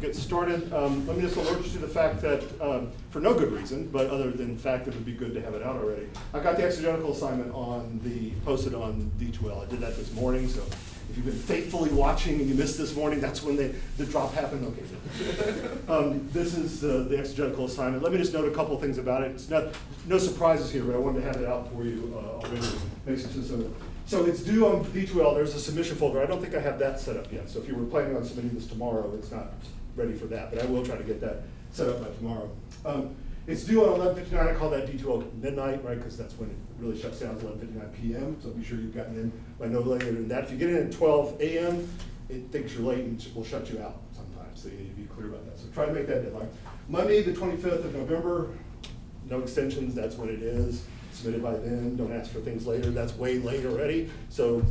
get started. Let me just alert you to the fact that, for no good reason, but other than the fact that it would be good to have it out already, I got the exegetical assignment posted on D2L. I did that this morning, so if you've been faithfully watching and you missed this morning, that's when the drop happened. Okay. This is the exegetical assignment. Let me just note a couple of things about it. It's no surprises here, but I wanted to have it out for you already. So it's due on D2L. There's a submission folder. I don't think I have that set up yet. So if you were planning on submitting this tomorrow, it's not ready for that. But I will try to get that set up by tomorrow. It's due on 11:59. I call that D2L midnight, right? Because that's when it really shuts down, 11:59 p.m. So be sure you've gotten in by no later than that. If you get in at 12 a.m., it thinks you're late and will shut you out sometimes. So you need to be clear about that. So try to make that deadline. Monday, the 25th of November. No extensions. That's when it is. Submitted by then. Don't ask for things later. That's way late already. So,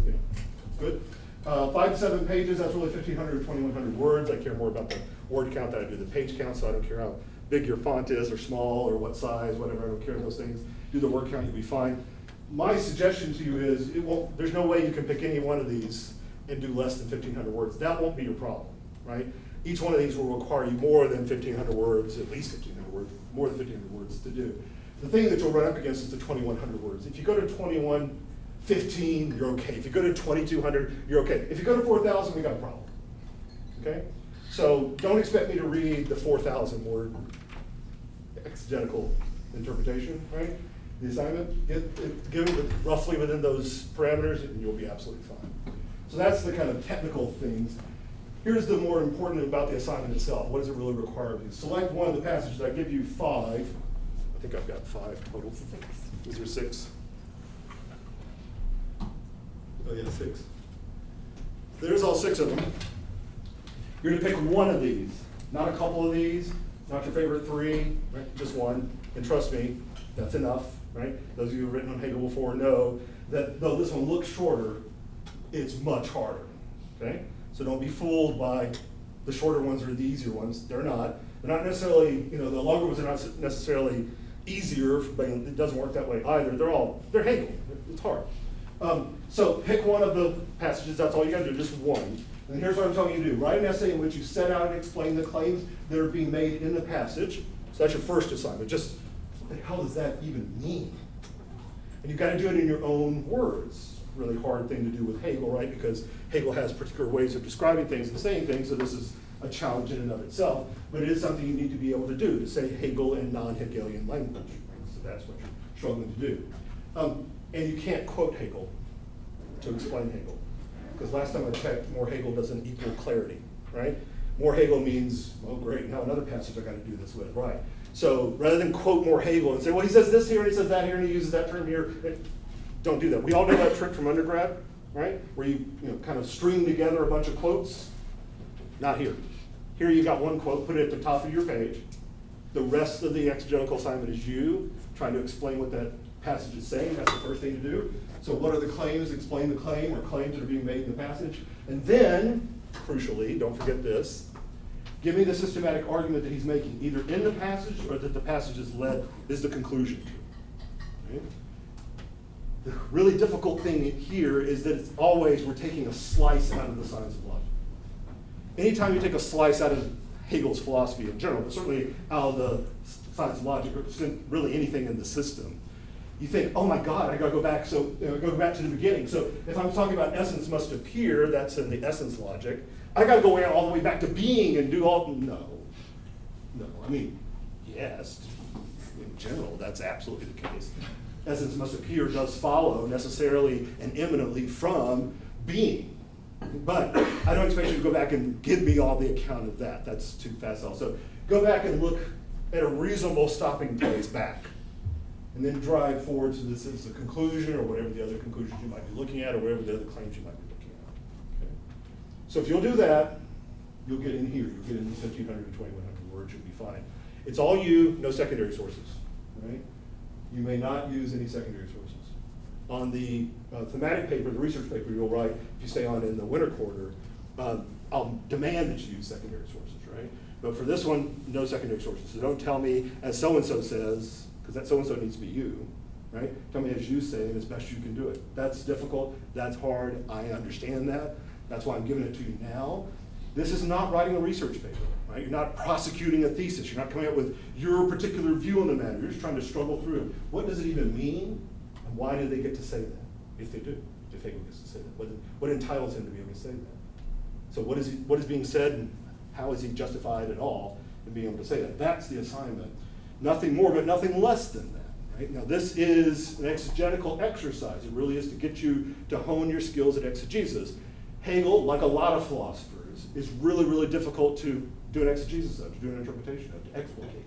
good. 5 to 7 pages. That's really 1,500 or 2,100 words. I care more about the word count than I do the page count, so I don't care how big your font is or small or what size, whatever. I don't care those things. Do the word count, you'll be fine. My suggestion to you is there's no way you can pick any one of these and do less than 1,500 words. That won't be your problem, right? Each one of these will require you more than 1,500 words, at least 1,500 words, more than 1,500 words to do. The thing that you'll run up against is the 2,100 words. If you go to 2,115, you're okay. If you go to 2,200, you're okay. If you go to 4,000, we got a problem, okay? So don't expect me to read the 4,000 word exegetical interpretation, right? The assignment, give it roughly within those parameters and you'll be absolutely fine. So that's the kind of technical things. Here's the more important about the assignment itself. What does it really require of you? Select one of the passages. I give you 5. I think I've got 5 total. 6. Is there 6? Oh yeah, 6. There's all 6 of them. You're gonna pick one of these, not a couple of these, not your favorite 3, right? Just one. And trust me, that's enough, right? Those of you who've written on Hegel before know that though this one looks shorter, it's much harder, okay? So don't be fooled by the shorter ones or the easier ones. They're not. They're not necessarily, the longer ones are not necessarily easier, but it doesn't work that way either. They're Hegel. It's hard. So pick one of the passages. That's all you got to do, just one. And here's what I'm telling you to do. Write an essay in which you set out and explain the claims that are being made in the passage. So that's your first assignment. Just what the hell does that even mean? And you've got to do it in your own words. Really hard thing to do with Hegel, right? Because Hegel has particular ways of describing things and saying things, so this is a challenge in and of itself, but it is something you need to be able to do, to say Hegel in non-Hegelian language. Right? So that's what you're struggling to do. And you can't quote Hegel to explain Hegel, because last time I checked, more Hegel doesn't equal clarity, right? More Hegel means, oh great, now another passage I got to do this with, right? So rather than quote more Hegel and say, well, he says this here and he says that here and he uses that term here, don't do that. We all know that trick from undergrad, right? Where you kind of string together a bunch of quotes. Not here. Here you got one quote, put it at the top of your page. The rest of the exegetical assignment is you trying to explain what that passage is saying. That's the first thing to do. So what are the claims? Explain the claim or claims that are being made in the passage. And then, crucially, don't forget this, give me the systematic argument that he's making, either in the passage or that the passage is the conclusion to. Right? The really difficult thing here is that it's always we're taking a slice out of the science of logic. Anytime you take a slice out of Hegel's philosophy in general, but certainly out of the science of logic, or really anything in the system, you think, oh my God, I gotta go back, go back to the beginning. So if I'm talking about essence must appear, that's in the essence logic, I gotta go all the way back to being and do all, no, I mean, yes, in general, that's absolutely the case. Essence must appear does follow necessarily and eminently from being. But I don't expect you to go back and give me all the account of that. That's too fast also. Go back and look at a reasonable stopping place back. And then drive forward to this as a conclusion or whatever the other conclusions you might be looking at or whatever the other claims you might be looking at. Okay? So if you'll do that, you'll get in here. You'll get in 1,500 to 2,100 words. You'll be fine. It's all you, no secondary sources. Right? You may not use any secondary sources. On the thematic paper, the research paper you'll write, if you stay on in the winter quarter, I'll demand that you use secondary sources, right? But for this one, no secondary sources. So don't tell me, as so-and-so says, because that so-and-so needs to be you, right? Tell me as you say and as best you can do it. That's difficult, that's hard, I understand that. That's why I'm giving it to you now. This is not writing a research paper. right? You're not prosecuting a thesis. You're not coming up with your particular view on the matter. You're just trying to struggle through what does it even mean, and why do they get to say that, if they do, if Hegel gets to say that. What entitles him to be able to say that? So what is being said, and how is he justified at all in being able to say that? That's the assignment. Nothing more, but nothing less than that. Right? Now this is an exegetical exercise. It really is to get you to hone your skills at exegesis. Hegel, like a lot of philosophers, is really, really difficult to do an exegesis of, to do an interpretation of, to explicate.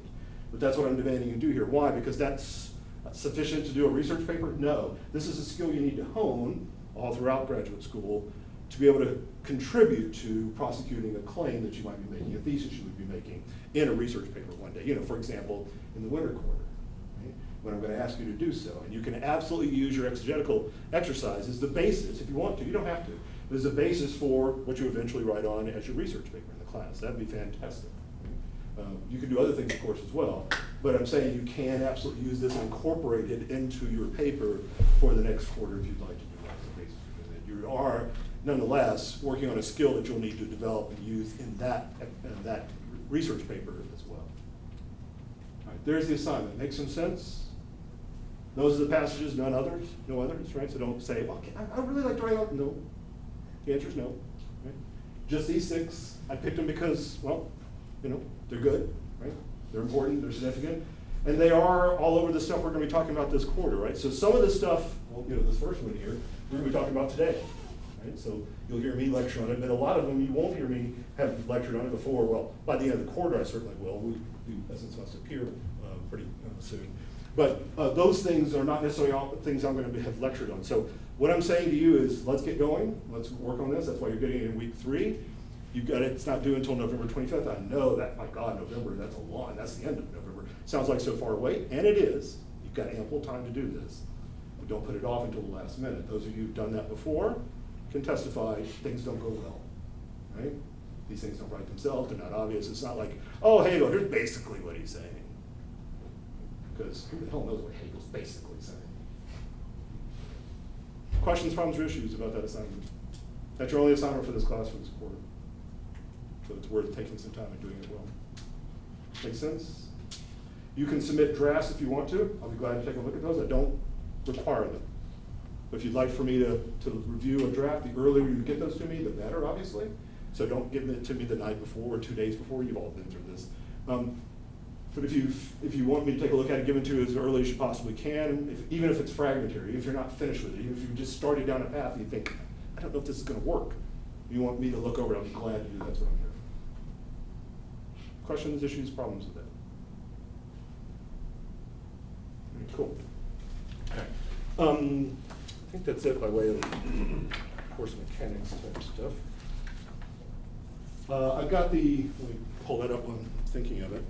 But that's what I'm demanding you do here. Why? Because that's sufficient to do a research paper? No. This is a skill you need to hone all throughout graduate school to be able to contribute to prosecuting a claim that you might be making, a thesis you would be making in a research paper one day. For example, in the winter quarter, right? When I'm going to ask you to do so. And you can absolutely use your exegetical exercise as the basis, if you want to. You don't have to. But as a basis for what you eventually write on as your research paper in the class. That'd be fantastic. You can do other things, of course, as well. But I'm saying you can absolutely use this and incorporate it into your paper for the next quarter if you'd like to do that as a basis for it. You are, nonetheless, working on a skill that you'll need to develop and use in that research paper as well. All right, there's the assignment. Make some sense? Those are the passages, none others, no others, right? So don't say, well, I really like to write out. No. The answer is no. Right? Just these 6. I picked them because, well, they're good, right? They're important, they're significant. And they are all over the stuff we're going to be talking about this quarter, right? So some of this stuff, well, this first one here, we're going to be talking about today, right? So you'll hear me lecture on it, but a lot of them you won't hear me have lectured on it before. Well, by the end of the quarter, I certainly will. We lessons must appear pretty soon. But those things are not necessarily all things I'm going to have lectured on. So what I'm saying to you is, let's get going. Let's work on this. That's why you're getting it in week 3. You've got it. It's not due until November 25th. I know that. My God, November. That's a lot. That's the end of November. Sounds like so far away, and it is. You've got ample time to do this. But don't put it off until the last minute. Those of you who've done that before can testify things don't go well, right? These things don't write themselves. They're not obvious. It's not like, oh, Hegel, here's basically what he's saying. Because who the hell knows what Hegel's basically saying? Questions, problems, or issues about that assignment? That's your only assignment for this class for this quarter. So it's worth taking some time and doing it well. Make sense? You can submit drafts if you want to. I'll be glad to take a look at those. I don't require them. But if you'd like for me to review a draft, the earlier you get those to me, the better, obviously. So don't give it to me the night before or 2 days before. You've all been through this. But if you want me to take a look at it, give it to you as early as you possibly can, even if it's fragmentary, if you're not finished with it, even if you just started down a path and you think, I don't know if this is going to work, you want me to look over it, I'll be glad to do that. That's what I'm here for. Questions, issues, problems with that? Cool. Okay. I think that's it by way of course mechanics type stuff. I've got let me pull that up when I'm thinking of it.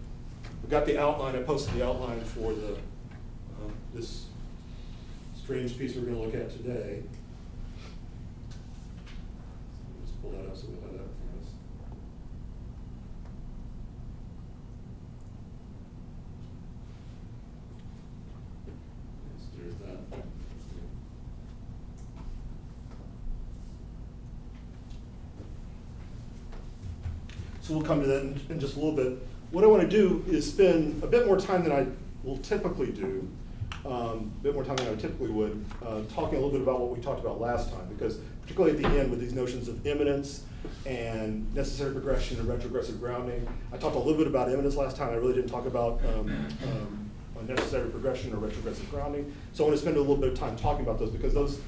I've got the outline. I posted the outline for this strange piece we're going to look at today. Just pull that up so we'll have that in front of us. Yes, there's that. So we'll come to that in just a little bit. What I want to do is spend a bit more time than I will typically do, a bit more time than I typically would, talking a little bit about what we talked about last time, because particularly at the end with these notions of imminence and necessary progression and retrogressive grounding. I talked a little bit about imminence last time. I really didn't talk about necessary progression or retrogressive grounding. So I want to spend a little bit of time talking about those, because those,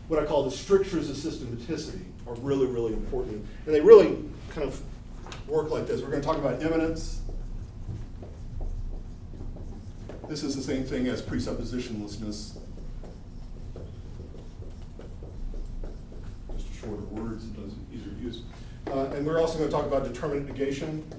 what I call the strictures of systematicity, are really, really important. And they really kind of work like this. We're going to talk about imminence. This is the same thing as presuppositionlessness. Just shorter words, it does it easier to use. And we're also going to talk about determinate negation.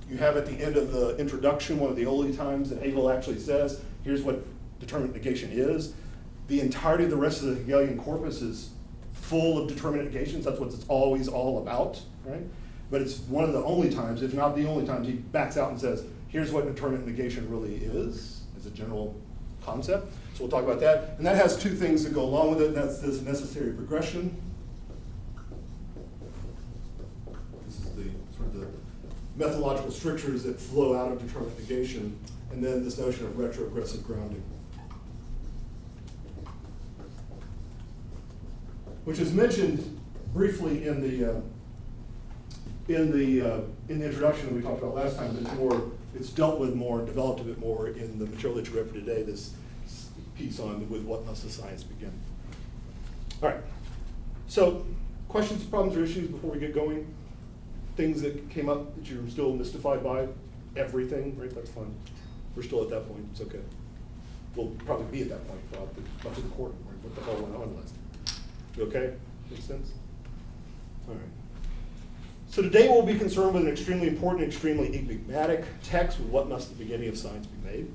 You have at the end of the introduction one of the only times that Hegel actually says, here's what determinate negation is. The entirety of the rest of the Hegelian corpus is full of determinate negations. That's what it's always all about, right? But it's one of the only times, if not the only times, he backs out and says, here's what determinate negation really is, as a general concept. So we'll talk about that. And that has two things that go along with it, and that's this necessary progression. methodological strictures that flow out of determinate negation, and then this notion of retrogressive grounding, which is mentioned briefly in the introduction that we talked about last time. It's dealt with more, developed a bit more in the material that you read for today, this piece on with what must the science begin. All right, so questions, problems, or issues before we get going? Things that came up that you're still mystified by? Everything, right? That's fun. We're still at that point, it's okay. We'll probably be at that point throughout much of the quarter, right? What the hell went on last time? You okay? Makes sense? All right. So today we'll be concerned with an extremely important, extremely enigmatic text with what must the beginning of science be made.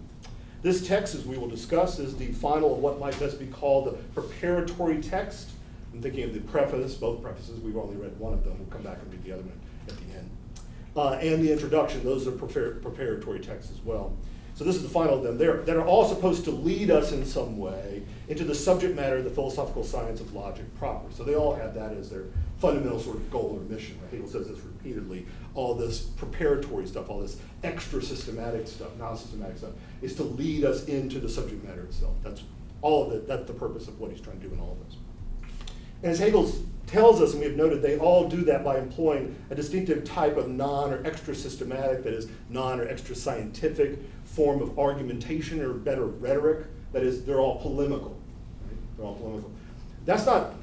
This text, as we will discuss, is the final of what might best be called the preparatory text. I'm thinking of the preface, both prefaces. We've only read one of them. We'll come back and read the other one at the end. And the introduction, those are preparatory texts as well. So this is the final of them. That are all supposed to lead us in some way into the subject matter of the philosophical science of logic proper. So they all have that as their fundamental sort of goal or mission. Right? Hegel says this repeatedly. All this preparatory stuff, all this extra systematic stuff, non-systematic stuff, is to lead us into the subject matter itself. That's all of it. That's the purpose of what he's trying to do in all of this. And as Hegel tells us, and we have noted, they all do that by employing a distinctive type of non or extra systematic, that is, non or extra scientific form of argumentation, or better, rhetoric. That is, they're all polemical. Right? They're all polemical. That's not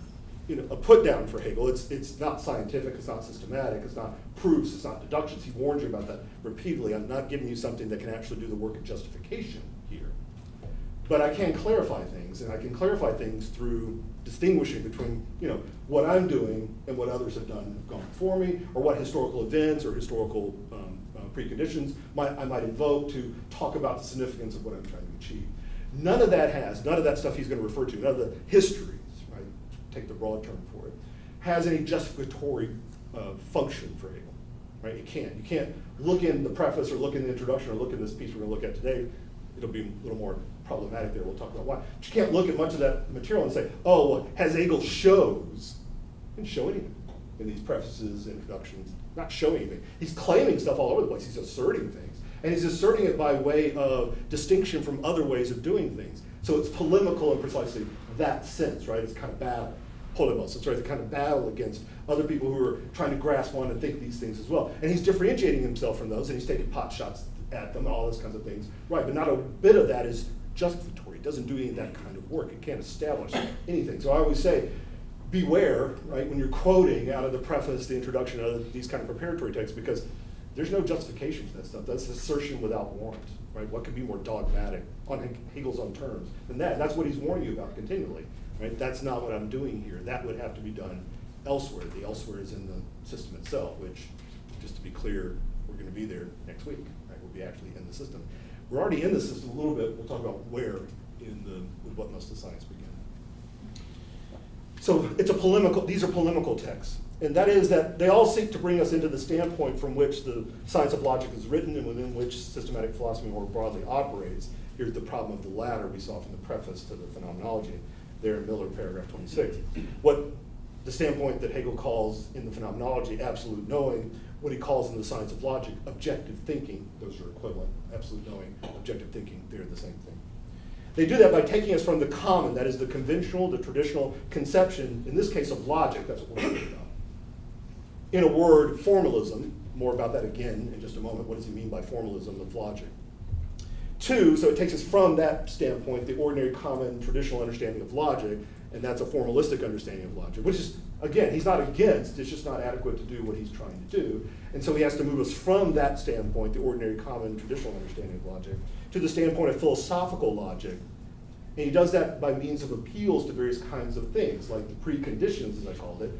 a put down for Hegel. It's not scientific, it's not systematic, it's not proofs, it's not deductions. He warns you about that repeatedly. I'm not giving you something that can actually do the work of justification here. But I can clarify things, and I can clarify things through distinguishing between what I'm doing and what others have gone before me, or what historical events or historical preconditions I might invoke to talk about the significance of what I'm trying to achieve. None of that stuff he's going to refer to, none of the histories, right, take the broad term for it, has any justificatory function for Hegel, right? It can't. You can't look in the preface or look in the introduction or look in this piece we're going to look at today. It'll be a little more problematic there. We'll talk about why. But you can't look at much of that material and say, oh, well, as Hegel shows, he didn't show anything in these prefaces, introductions, not showing anything. He's claiming stuff all over the place. He's asserting things. And he's asserting it by way of distinction from other ways of doing things. So it's polemical in precisely that sense, right? It's kind of battle. Polemos, it's right, the kind of battle against other people who are trying to grasp on and think these things as well. And he's differentiating himself from those, and he's taking pot shots at them, all those kinds of things. Right, but not a bit of that is justificatory. It doesn't do any of that kind of work. It can't establish anything. So I always say, beware, right, when you're quoting out of the preface, the introduction, out of these kind of preparatory texts, because there's no justification for that stuff. That's assertion without warrant, right? What could be more dogmatic on Hegel's own terms than that? And that's what he's warning you about continually, right? That's not what I'm doing here. That would have to be done elsewhere. The elsewhere is in the system itself, which, just to be clear, we're going to be there next week, right? We'll be actually in the system. We're already in the system a little bit. We'll talk about where with what must the science begin. So these are polemical texts. And that is that they all seek to bring us into the standpoint from which the science of logic is written and within which systematic philosophy more broadly operates. Here's the problem of the latter we saw from the preface to the phenomenology there in Miller, paragraph 26. What the standpoint that Hegel calls in the phenomenology absolute knowing, what he calls in the science of logic objective thinking, those are equivalent. Absolute knowing, objective thinking, they're the same thing. They do that by taking us from the common, that is the conventional, the traditional conception, in this case of logic, that's what we're talking about. In a word, formalism, more about that again in just a moment. What does he mean by formalism of logic? Two, so it takes us from that standpoint, the ordinary, common, traditional understanding of logic, and that's a formalistic understanding of logic, which is, again, he's not against, it's just not adequate to do what he's trying to do. And so he has to move us from that standpoint, the ordinary, common, traditional understanding of logic, to the standpoint of philosophical logic. And he does that by means of appeals to various kinds of things, like the preconditions, as I called it.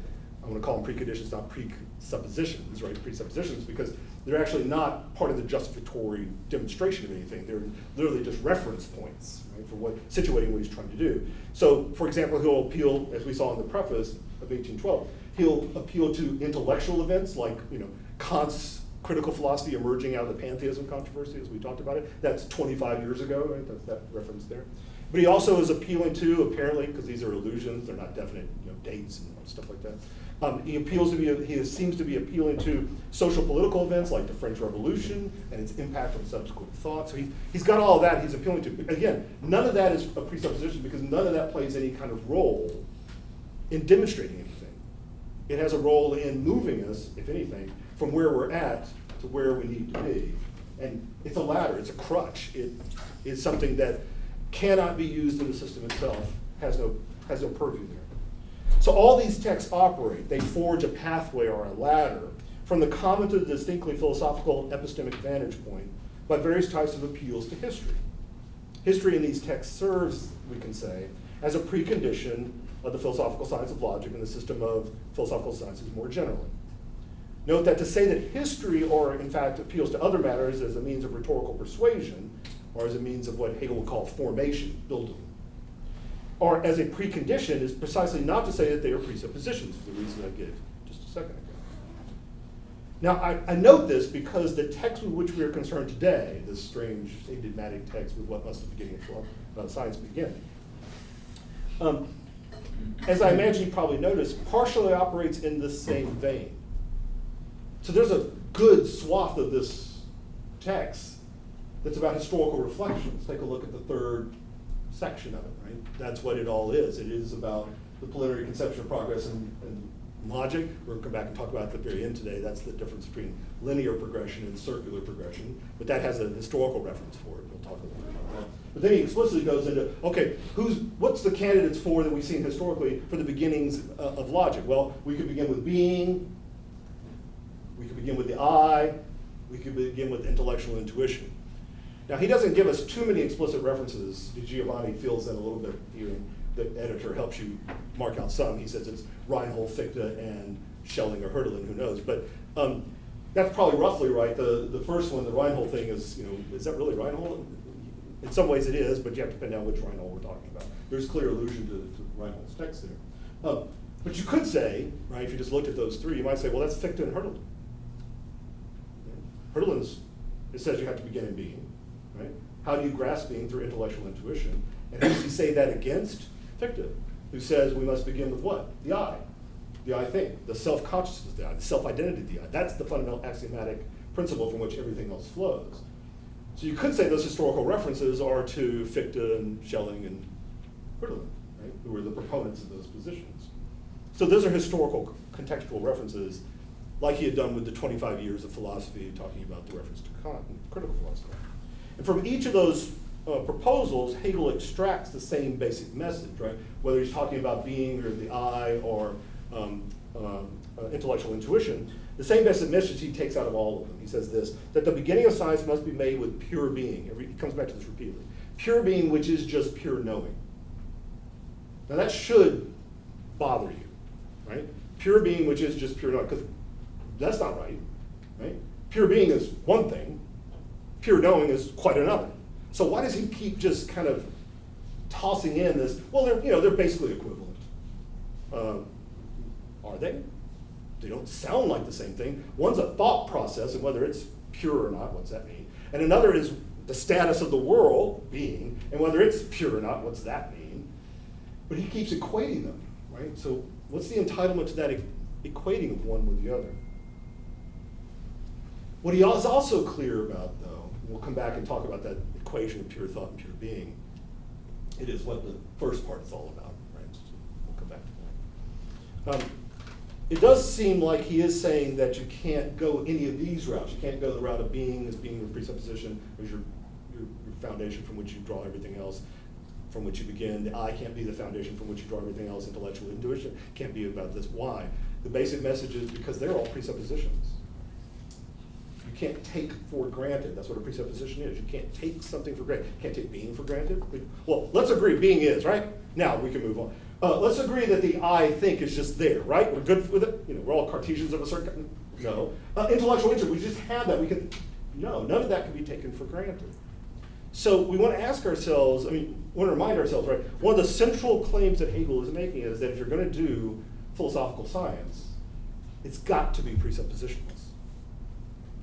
I'm going to call them preconditions, not presuppositions, right? Presuppositions, because they're actually not part of the justificatory demonstration of anything. They're literally just reference points, right, for situating what he's trying to do. So, for example, he'll appeal, as we saw in the preface of 1812, he'll appeal to intellectual events like, Kant's critical philosophy emerging out of the pantheism controversy, as we talked about it. That's 25 years ago, right? That's that reference there. But he also is appealing to, apparently, because these are illusions, they're not definite dates and stuff like that, He seems to be appealing to social political events like the French Revolution and its impact on subsequent thought. So he's got all of that he's appealing to. But again, none of that is a presupposition because none of that plays any kind of role in demonstrating anything. It has a role in moving us, if anything, from where we're at to where we need to be. And it's a ladder, it's a crutch. It is something that cannot be used in the system itself, has no purview there. So all these texts operate, they forge a pathway or a ladder from the common to the distinctly philosophical epistemic vantage point by various types of appeals to history. History in these texts serves, we can say, as a precondition of the philosophical science of logic and the system of philosophical sciences more generally. Note that to say that history, or in fact appeals to other matters as a means of rhetorical persuasion, or as a means of what Hegel would call formation, building, or as a precondition is precisely not to say that they are presuppositions, for the reason I gave just a second ago. Now, I note this because the text with which we are concerned today, this strange enigmatic text with what must the beginning of science begin, as I imagine you probably noticed, partially operates in the same vein. So there's a good swath of this text that's about historical reflections. Take a look at the third section of it, right? That's what it all is. It is about the preliminary conception of progress and logic. We're going to come back and talk about at the very end today. That's the difference between linear progression and circular progression. But that has a historical reference for it. We'll talk a little bit about that. But then he explicitly goes into, okay, what's the candidates for that we've seen historically for the beginnings of logic? Well, we could begin with being. We could begin with the I. We could begin with intellectual intuition. Now, he doesn't give us too many explicit references. Giovanni fills in a little bit here. The editor helps you mark out some. He says it's Reinhold, Fichte, and Schelling or Hölderlin, who knows. But that's probably roughly right. The first one, the Reinhold thing is, is that really Reinhold? In some ways it is, but you have to pin down which Reinhold we're talking about. There's clear allusion to Reinhold's text there. But you could say, right, if you just looked at those three, you might say, well, that's Fichte and Hölderlin. Hölderlin's, it says you have to begin in being. Right? How do you grasp being through intellectual intuition? And who does he say that against? Fichte, who says we must begin with what? The I thing, the self-consciousness of the I, the self-identity of the I. That's the fundamental axiomatic principle from which everything else flows. So you could say those historical references are to Fichte and Schelling and Hölderlin, right? Who were the proponents of those positions. So those are historical contextual references, like he had done with the 25 years of philosophy, talking about the reference to Kant and critical philosophy. And from each of those proposals, Hegel extracts the same basic message, right? Whether he's talking about being or the I or intellectual intuition, the same basic message he takes out of all of them. He says this, that the beginning of science must be made with pure being. He comes back to this repeatedly. Pure being, which is just pure knowing. Now that should bother you, right? Pure being, which is just pure knowing, because that's not right? Pure being is one thing. Pure knowing is quite another. So why does he keep just kind of tossing in this, well, they're basically equivalent. Are they? They don't sound like the same thing. One's a thought process, and whether it's pure or not, what's that mean? And another is the status of the world, being, and whether it's pure or not, what's that mean? But he keeps equating them, right? So what's the entitlement to that equating of one with the other? What he is also clear about, though, and we'll come back and talk about that equation of pure thought and pure being, it is what the first part is all about, right? So we'll come back to that. It does seem like he is saying that you can't go any of these routes. You can't go the route of being as being your presupposition, as your foundation from which you draw everything else, from which you begin. The I can't be the foundation from which you draw everything else. Intellectual intuition can't be about this. Why? The basic message is because they're all presuppositions. You can't take for granted. That's what a presupposition is. You can't take something for granted. You can't take being for granted. Well, let's agree being is, right? Now we can move on. Let's agree that the I think is just there, right? We're good with it. We're all Cartesians of a certain kind. No. Intellectual intuition, we just have that. No, none of that can be taken for granted. So we want to ask ourselves, we want to remind ourselves, right? One of the central claims that Hegel is making is that if you're going to do philosophical science, it's got to be presuppositionless.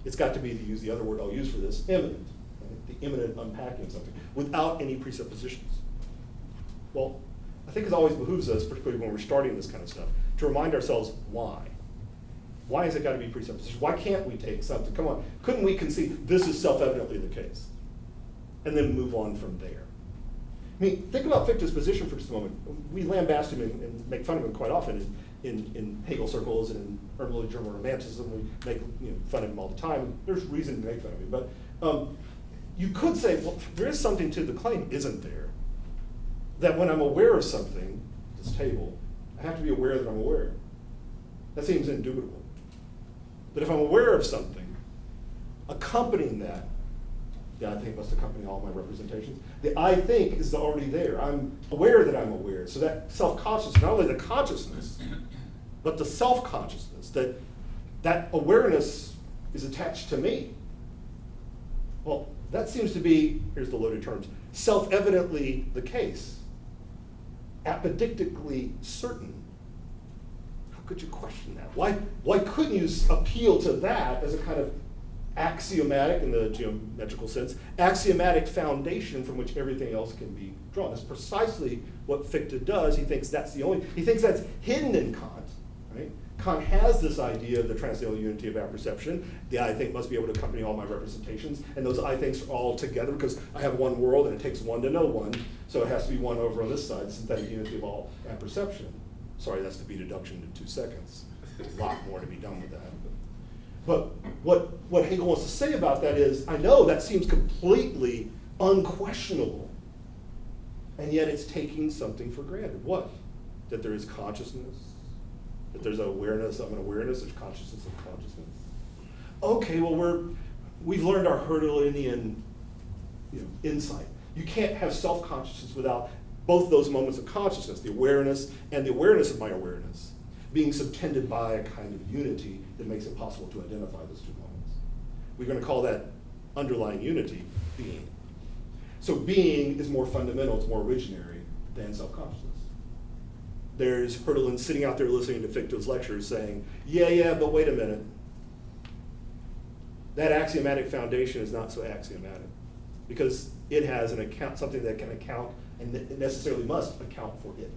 It's got to be, to use the other word I'll use for this, immanent. Right? The immanent unpacking of something, without any presuppositions. Well, I think it always behooves us, particularly when we're starting this kind of stuff, to remind ourselves why. Why has it got to be presupposition? Why can't we take something? Come on, couldn't we concede this is self-evidently the case? And then move on from there. I mean, think about Fichte's position for just a moment. We lambast him and make fun of him quite often in Hegel circles and in early German Romanticism. We make fun of him all the time. There's reason to make fun of him. But you could say, well, there is something to the claim, isn't there? That when I'm aware of something, this table, I have to be aware that I'm aware. That seems indubitable. But if I'm aware of something, accompanying that, the I think must accompany all my representations. The I think is already there. I'm aware that I'm aware. So that self-consciousness, not only the consciousness, but the self-consciousness, that awareness is attached to me. Well, that seems to be, here's the loaded terms, self-evidently the case, apodictically certain. How could you question that? Why couldn't you appeal to that as a kind of axiomatic, in the geometrical sense, axiomatic foundation from which everything else can be drawn? That's precisely what Fichte does. He thinks that's hidden in Kant, right? Kant has this idea of the transcendental unity of apperception. The I think must be able to accompany all my representations, and those I thinks are all together because I have one world and it takes one to know one, so it has to be one over on this side, synthetic unity of all apperception. Sorry, that's to be deduction in 2 seconds. There's a lot more to be done with that. But what Hegel wants to say about that is, I know that seems completely unquestionable, and yet it's taking something for granted. What? That there is consciousness, that there's awareness of an awareness, there's consciousness of consciousness. Okay, well we've learned our Hegelian insight. You can't have self-consciousness without both those moments of consciousness, the awareness and the awareness of my awareness, being subtended by a kind of unity that makes it possible to identify those 2 moments. We're going to call that underlying unity being. So being is more fundamental, it's more originary than self-consciousness. There's Hölderlin sitting out there listening to Fichte's lectures saying, yeah, but wait a minute. That axiomatic foundation is not so axiomatic because it has something that can account and it necessarily must account for it.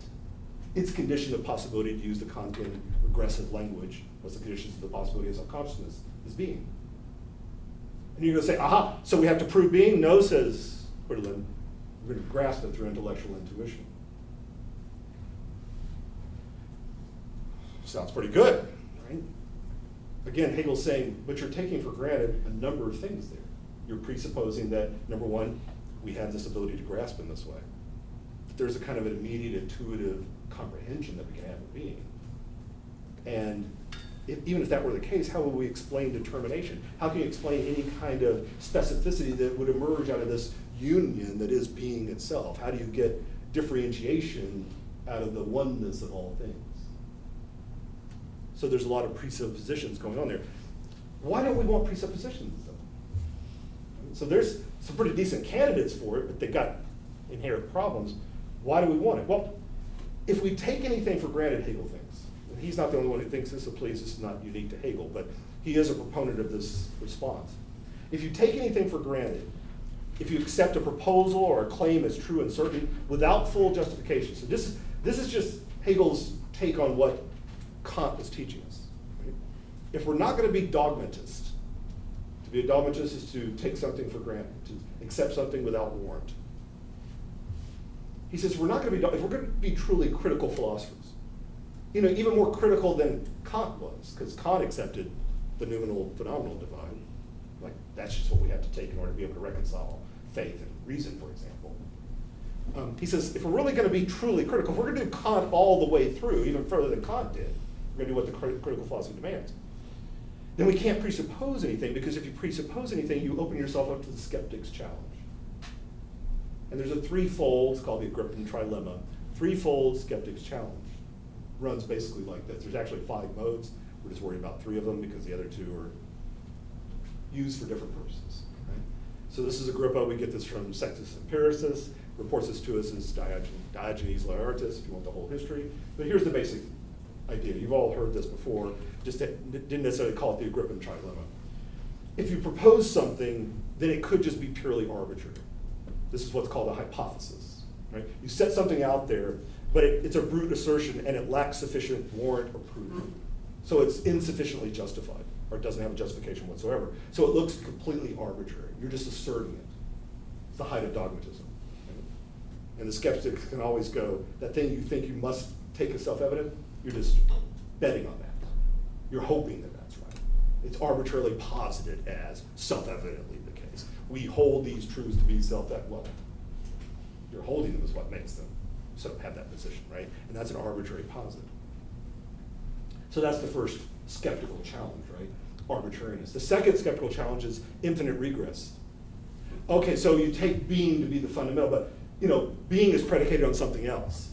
Its condition of possibility, to use the Kantian regressive language, what's the conditions of the possibility of self-consciousness, is being. And you're going to say, aha, so we have to prove being? No, says Hölderlin, we're going to grasp it through intellectual intuition. Sounds pretty good, right? Again, Hegel's saying, but you're taking for granted a number of things there. You're presupposing that, number one, we have this ability to grasp in this way. That there's a kind of an immediate intuitive comprehension that we can have of being. And even if that were the case, how would we explain determination? How can you explain any kind of specificity that would emerge out of this union that is being itself? How do you get differentiation out of the oneness of all things? So there's a lot of presuppositions going on there. Why don't we want presuppositions, though? So there's some pretty decent candidates for it, but they've got inherent problems. Why do we want it? Well, if we take anything for granted, Hegel thinks, and he's not the only one who thinks this, so please, this is not unique to Hegel, but he is a proponent of this response. If you take anything for granted, if you accept a proposal or a claim as true and certain without full justification, so this is just Hegel's take on what Kant was teaching us. Right? If we're not going to be dogmatists, to be a dogmatist is to take something for granted, to accept something without warrant. He says if we're going to be truly critical philosophers, even more critical than Kant was, because Kant accepted the noumenal-phenomenal divide. Like that's just what we have to take in order to be able to reconcile faith and reason, for example. He says if we're really going to be truly critical, if we're going to do Kant all the way through, even further than Kant did, we're going to do what the critical philosophy demands, then we can't presuppose anything, because if you presuppose anything, you open yourself up to the skeptic's challenge. And there's a threefold, it's called the Agrippa Trilemma, threefold skeptic's challenge. Runs basically like this. There's actually 5 modes. We're just worried about 3 of them because the other 2 are used for different purposes. Right? So this is Agrippa. We get this from Sextus Empiricus. Reports this to us as Diogenes Laertius, if you want the whole history. But here's the basic idea. You've all heard this before, just didn't necessarily call it the Agrippan trilemma. If you propose something, then it could just be purely arbitrary. This is what's called a hypothesis. Right? You set something out there but it's a brute assertion and it lacks sufficient warrant or proof. So it's insufficiently justified, or it doesn't have a justification whatsoever. So it looks completely arbitrary. You're just asserting it. It's the height of dogmatism. And the skeptics can always go, that thing you think you must take as self-evident, you're just betting on that. You're hoping that that's right. It's arbitrarily posited as self-evidently the case. We hold these truths to be self-evident. Well, you're holding them is what makes them sort of have that position, right? And that's an arbitrary positive. So that's the first skeptical challenge, right? Arbitrariness. The second skeptical challenge is infinite regress. Okay, so you take being to be the fundamental, but being is predicated on something else.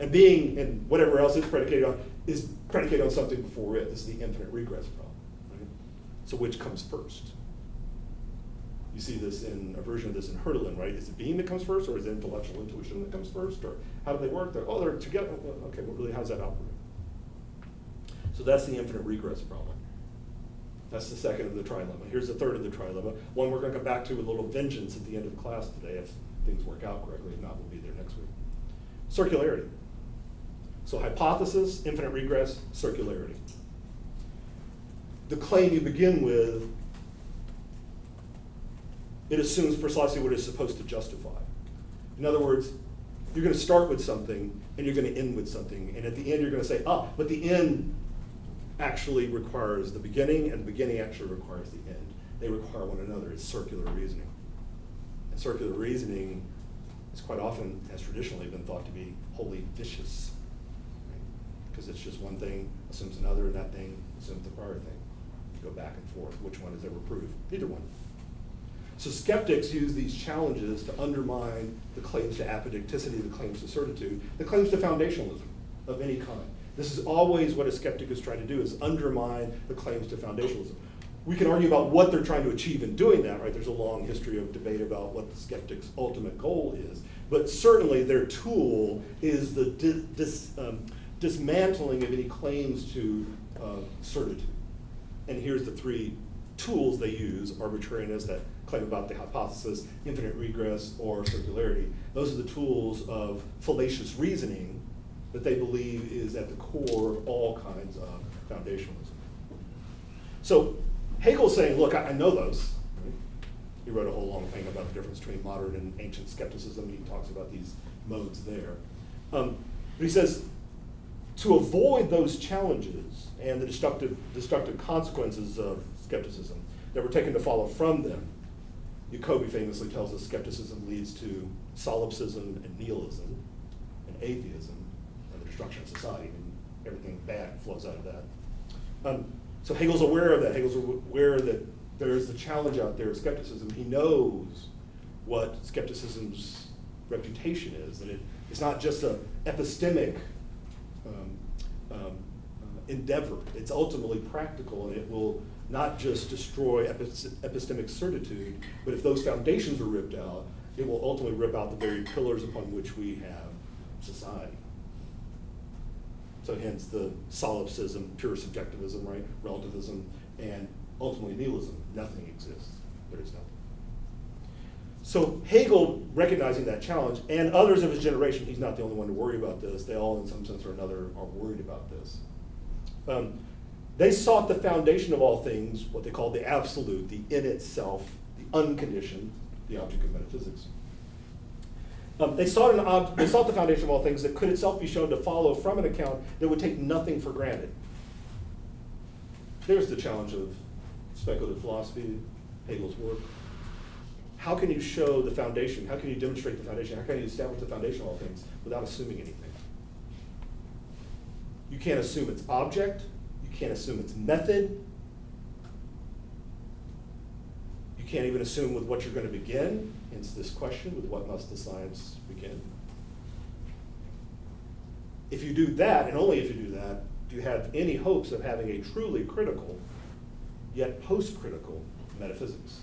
And being and whatever else it's predicated on is predicated on something before it. This is the infinite regress problem, right? So which comes first? You see this in a version of this in Hölderlin, right? Is it being that comes first, or is it intellectual intuition that comes first? Or how do they work? They're together. Okay, well, really, how does that operate? So that's the infinite regress problem. That's the second of the trilemma. Here's the third of the trilemma. One we're going to come back to with a little vengeance at the end of class today if things work out correctly. If not, we'll be there next week. Circularity. So hypothesis, infinite regress, circularity. The claim you begin with, it assumes precisely what it's supposed to justify. In other words, you're going to start with something and you're going to end with something. And at the end you're going to say, but the end actually requires the beginning and the beginning actually requires the end. They require one another. It's circular reasoning. And circular reasoning is quite often, has traditionally been thought to be wholly vicious. Because it's just one thing assumes another, and that thing assumes the prior thing. You go back and forth. Which one is ever proved? Neither one. So skeptics use these challenges to undermine the claims to apodicticity, the claims to certitude, the claims to foundationalism of any kind. This is always what a skeptic is trying to do, is undermine the claims to foundationalism. We can argue about what they're trying to achieve in doing that, right? There's a long history of debate about what the skeptic's ultimate goal is. But certainly their tool is the dismantling of any claims to certitude. And here's the three tools they use: arbitrariness, that claim about the hypothesis, infinite regress, or circularity. Those are the tools of fallacious reasoning that they believe is at the core of all kinds of foundationalism. So Hegel's saying, look, I know those. Right? He wrote a whole long thing about the difference between modern and ancient skepticism. He talks about these modes there. But he says, to avoid those challenges and the destructive consequences of skepticism that were taken to follow from them, Jacobi famously tells us skepticism leads to solipsism and nihilism and atheism and the destruction of society, and everything bad flows out of that. So Hegel's aware of that. Hegel's aware that there's a challenge out there of skepticism. He knows what skepticism's reputation is, that it's not just an epistemic endeavor. It's ultimately practical, and it will not just destroy epistemic certitude, but if those foundations are ripped out, it will ultimately rip out the very pillars upon which we have society. So hence the solipsism, pure subjectivism, right? Relativism, and ultimately nihilism. Nothing exists. There is nothing. So Hegel, recognizing that challenge, and others of his generation, he's not the only one to worry about this, they all in some sense or another are worried about this. They sought the foundation of all things, what they call the absolute, the in itself, the unconditioned, the object of metaphysics. They sought the foundation of all things that could itself be shown to follow from an account that would take nothing for granted. There's the challenge of speculative philosophy, Hegel's work. How can you show the foundation? How can you demonstrate the foundation? How can you establish the foundation of all things without assuming anything? You can't assume its object. You can't assume its method. You can't even assume with what you're going to begin. Hence this question, with what must the science begin? If you do that, and only if you do that, do you have any hopes of having a truly critical, yet post-critical metaphysics?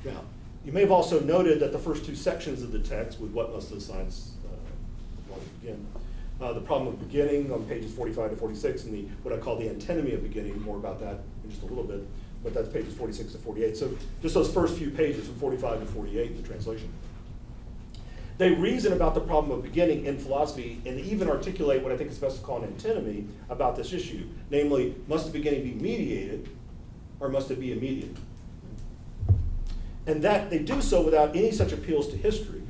Now, you may have also noted that the first two sections of the text, with what must the science begin, the problem of beginning on pages 45 to 46, and what I call the antinomy of beginning, more about that in just a little bit, but that's pages 46 to 48. So just those first few pages from 45 to 48 in the translation. They reason about the problem of beginning in philosophy and even articulate what I think is best to call an antinomy about this issue. Namely, must the beginning be mediated or must it be immediate? And that they do so without any such appeals to history.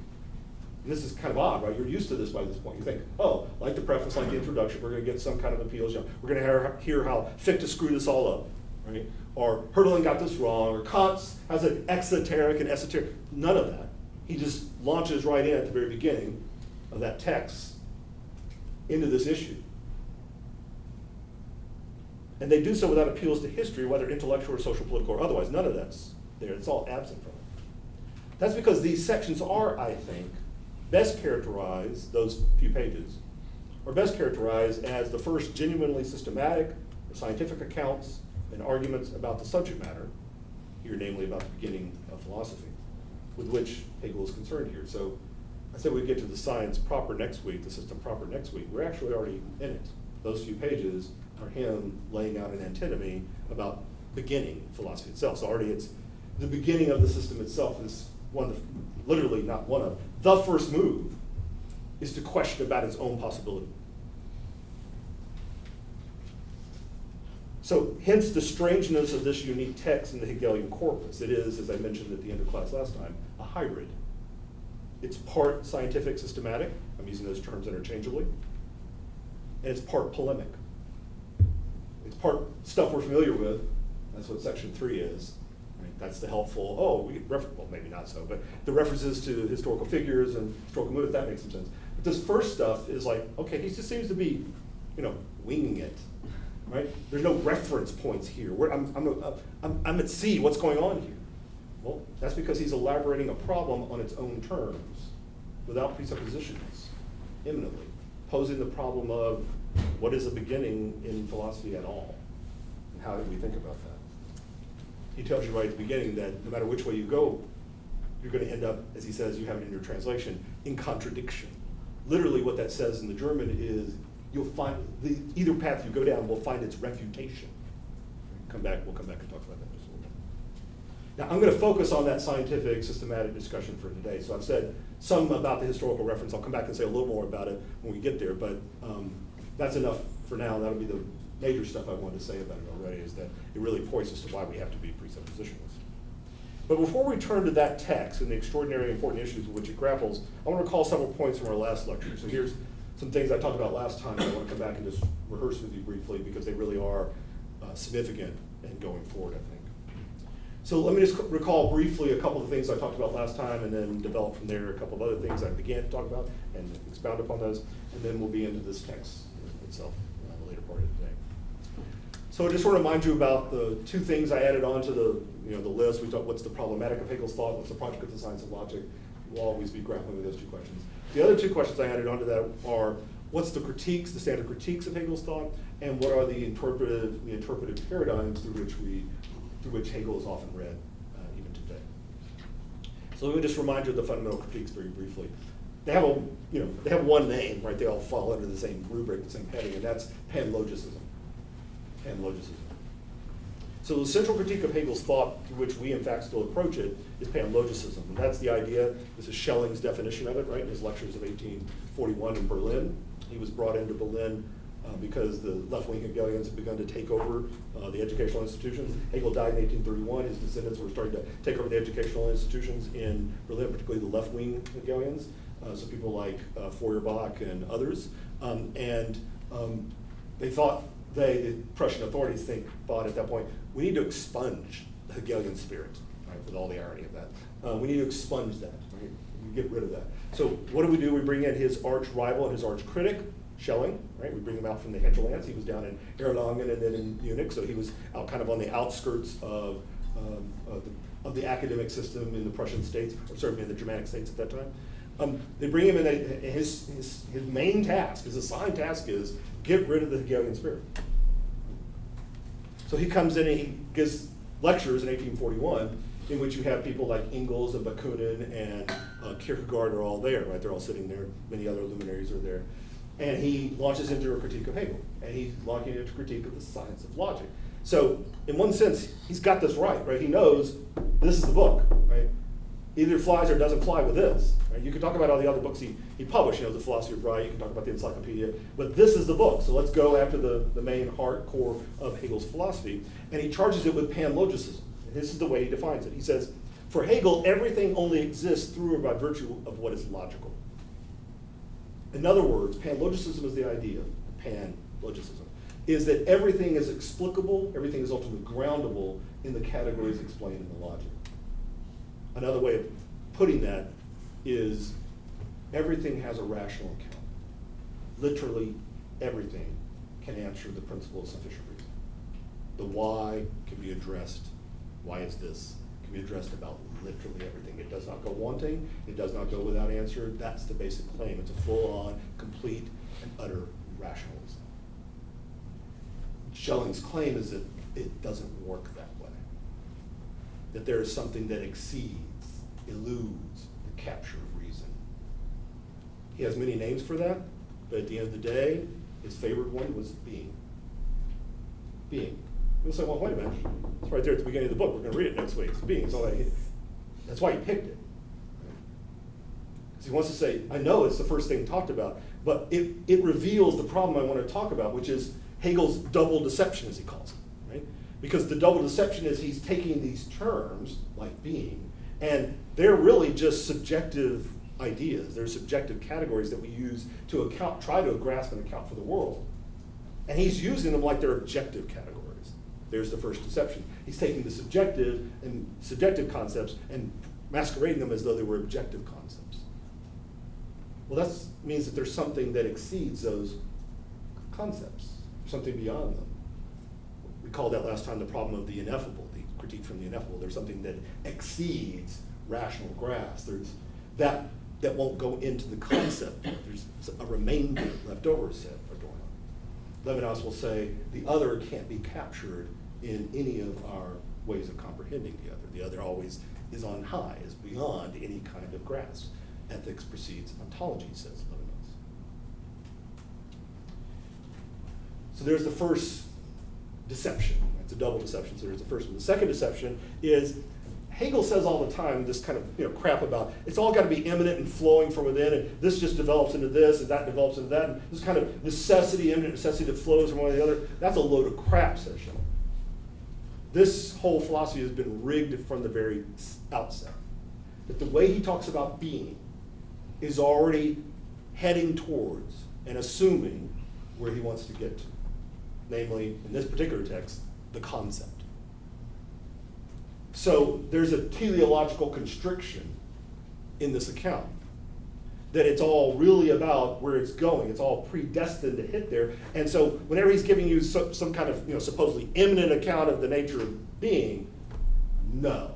And this is kind of odd, right? You're used to this by this point. You think, oh, like the preface, like the introduction, we're going to get some kind of appeals. You know, we're going to hear how Fichte screwed this all up, right? Or Hölderlin got this wrong, or Kant has an exoteric and esoteric. None of that. He just launches right in at the very beginning of that text into this issue. And they do so without appeals to history, whether intellectual or social, political, or otherwise. None of that's there. It's all absent from it. That's because these sections are, I think, best characterized, those few pages, are best characterized as the first genuinely systematic or scientific accounts and arguments about the subject matter, here namely about the beginning of philosophy, with which Hegel is concerned here. So I said we'd get to the science proper next week, the system proper next week. We're actually already in it. Those few pages are him laying out an antinomy about beginning philosophy itself. So already it's the beginning of the system itself is one of, literally not one of, the first move is to question about its own possibility. So hence the strangeness of this unique text in the Hegelian corpus. It is, as I mentioned at the end of class last time, a hybrid. It's part scientific systematic, I'm using those terms interchangeably, and it's part polemic. It's part stuff we're familiar with, that's what section 3 is. Right? That's the helpful, well maybe not so, but the references to historical figures and historical movements, that makes some sense. But this first stuff is like, okay, he just seems to be, winging it. Right? There's no reference points here. I'm at sea. What's going on here? Well, that's because he's elaborating a problem on its own terms, without presuppositions, imminently, posing the problem of what is a beginning in philosophy at all, and how do we think about that? He tells you right at the beginning that no matter which way you go, you're going to end up, as he says, you have it in your translation, in contradiction. Literally, what that says in the German is, you'll find either path you go down will find its refutation. We'll come back and talk about that just a little bit. Now I'm going to focus on that scientific systematic discussion for today. So I've said some about the historical reference. I'll come back and say a little more about it when we get there, but that's enough for now. That'll be the major stuff I wanted to say about it already, is that it really points us to why we have to be presuppositionalist. But before we turn to that text and the extraordinary important issues with which it grapples, I want to recall several points from our last lecture. So here's some things I talked about last time. I want to come back and just rehearse with you briefly because they really are significant and going forward, I think. So let me just recall briefly a couple of things I talked about last time and then develop from there a couple of other things I began to talk about and expound upon those, and then we'll be into this text itself in the later part of today. So I just want to remind you about the two things I added on to the list. We talked what's the problematic of Hegel's thought, what's the project of the science of logic. We'll always be grappling with those two questions. The other two questions I added onto that are what's the critiques, the standard critiques of Hegel's thought, and what are the interpretive paradigms through which Hegel is often read even today. So let me just remind you of the fundamental critiques very briefly. They have one name, right? They all fall under the same rubric, the same heading, and that's panlogicism. Panlogicism. So the central critique of Hegel's thought, through which we in fact still approach it, is panlogicism. And that's the idea, this is Schelling's definition of it, right, in his lectures of 1841 in Berlin. He was brought into Berlin because the left-wing Hegelians had begun to take over the educational institutions. Hegel died in 1831. His descendants were starting to take over the educational institutions in Berlin, particularly the left-wing Hegelians, so people like Feuerbach and others. They thought, the Prussian authorities thought at that point, we need to expunge the Hegelian spirit, right, with all the irony of that. We need to expunge that, right? We get rid of that. So what do? We bring in his arch rival and his arch critic, Schelling, right? We bring him out from the hinterlands. He was down in Erlangen and then in Munich, so he was out kind of on the outskirts of the academic system in the Prussian states, or certainly in the Germanic states at that time. They bring him in, his main task, his assigned task is get rid of the Hegelian spirit. So he comes in and he gives lectures in 1841 in which you have people like Engels and Bakunin and Kierkegaard are all there, right? They're all sitting there, many other luminaries are there. And he launches into a critique of Hegel, and he's launching into a critique of the science of logic. So in one sense, he's got this right? He knows this is the book, right? either flies or doesn't fly with this. Right? You can talk about all the other books he published, The Philosophy of Right, you can talk about the Encyclopedia, but this is the book. So let's go after the main core of Hegel's philosophy. And he charges it with panlogicism. And this is the way he defines it. He says, for Hegel, everything only exists through or by virtue of what is logical. In other words, panlogicism is the idea, panlogicism, is that everything is explicable, everything is ultimately groundable in the categories explained in the logic. Another way of putting that is everything has a rational account. Literally everything can answer the principle of sufficient reason. The why can be addressed, why is this, can be addressed about literally everything. It does not go wanting, it does not go without answer. That's the basic claim. It's a full-on, complete, and utter rationalism. Schelling's claim is that it doesn't work that way. That there is something that exceeds, eludes the capture of reason. He has many names for that, but at the end of the day, his favorite one was being. Being. You'll say, well, wait a minute. It's right there at the beginning of the book. We're going to read it next week. It's being. That's why he picked it. Because he wants to say, I know it's the first thing talked about, but it reveals the problem I want to talk about, which is Hegel's double deception, as he calls it. Right? Because the double deception is he's taking these terms, like being, and they're really just subjective ideas. They're subjective categories that we use to try to grasp and account for the world. And he's using them like they're objective categories. There's the first deception. He's taking the subjective concepts and masquerading them as though they were objective concepts. Well, that means that there's something that exceeds those concepts, something beyond them. We called that last time the problem of the ineffable, the critique from the ineffable. There's something that exceeds rational grasp. There's that won't go into the concept. There's a remainder left over set or going on. Levinas will say the other can't be captured in any of our ways of comprehending the other. The other always is on high, is beyond any kind of grasp. Ethics precedes ontology, says Levinas. So there's the first deception. It's a double deception, so there's the first one. The second deception is Hegel says all the time this kind of crap about it's all got to be immanent and flowing from within, and this just develops into this, and that develops into that, and this kind of necessity, immanent necessity that flows from one to the other. That's a load of crap, says Schiller. This whole philosophy has been rigged from the very outset. That the way he talks about being is already heading towards and assuming where he wants to get to. Namely, in this particular text, the concept. So there's a teleological constriction in this account. That it's all really about where it's going. It's all predestined to hit there. And so whenever he's giving you some kind of supposedly immanent account of the nature of being, no.